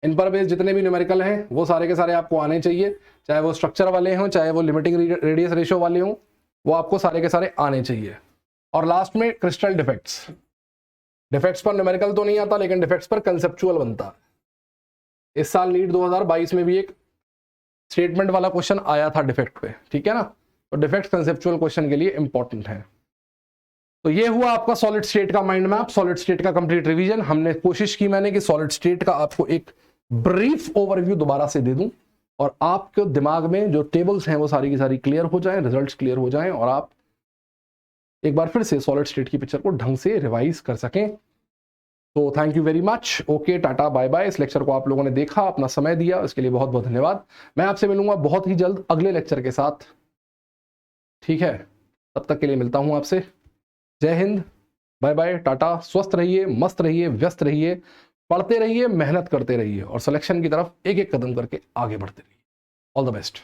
इन पर बेस जितने भी न्यूमेरिकल हैं वो सारे के सारे आपको आने चाहिए, चाहे वो स्ट्रक्चर वाले हों, चाहे वो लिमिटिंग रेडियस रेशियो वाले हों, वो आपको सारे के सारे आने चाहिए। और लास्ट में क्रिस्टल डिफेक्ट्स, डिफेक्ट्स पर न्यूमेरिकल तो नहीं आता, लेकिन डिफेक्ट्स पर कंसेप्चुअल बनता है। इस साल नीट 2022 में भी एक स्टेटमेंट वाला क्वेश्चन आया था डिफेक्ट पे, ठीक है ना, तो डिफेक्ट कंसेप्चुअल क्वेश्चन के लिए इंपॉर्टेंट है। तो ये हुआ आपका सॉलिड स्टेट का माइंड मैप, सॉलिड स्टेट का कंप्लीट रिवीजन। हमने कोशिश की मैंने कि सॉलिड स्टेट का आपको एक ब्रीफ ओवरव्यू दोबारा से दे दूं और आपके दिमाग में जो टेबल्स हैं वो सारी की सारी क्लियर हो जाएं, रिजल्ट्स क्लियर हो जाएं और आप एक बार फिर से सॉलिड स्टेट की पिक्चर को ढंग से रिवाइज कर सकें। तो thank you very much, okay, tata, bye bye. इस लेक्चर को आप लोगों ने देखा, अपना समय दिया, इसके लिए बहुत बहुत धन्यवाद। मैं आपसे मिलूंगा बहुत ही जल्द अगले लेक्चर के साथ, ठीक है? तब तक के लिए मिलता हूं आपसे। जय हिंद, बाय बाय, टाटा। स्वस्थ रहिए, मस्त रहिए, व्यस्त रहिए, पढ़ते रहिए, मेहनत करते रहिए और सिलेक्शन की तरफ एक एक कदम करके आगे बढ़ते रहिए। All the best.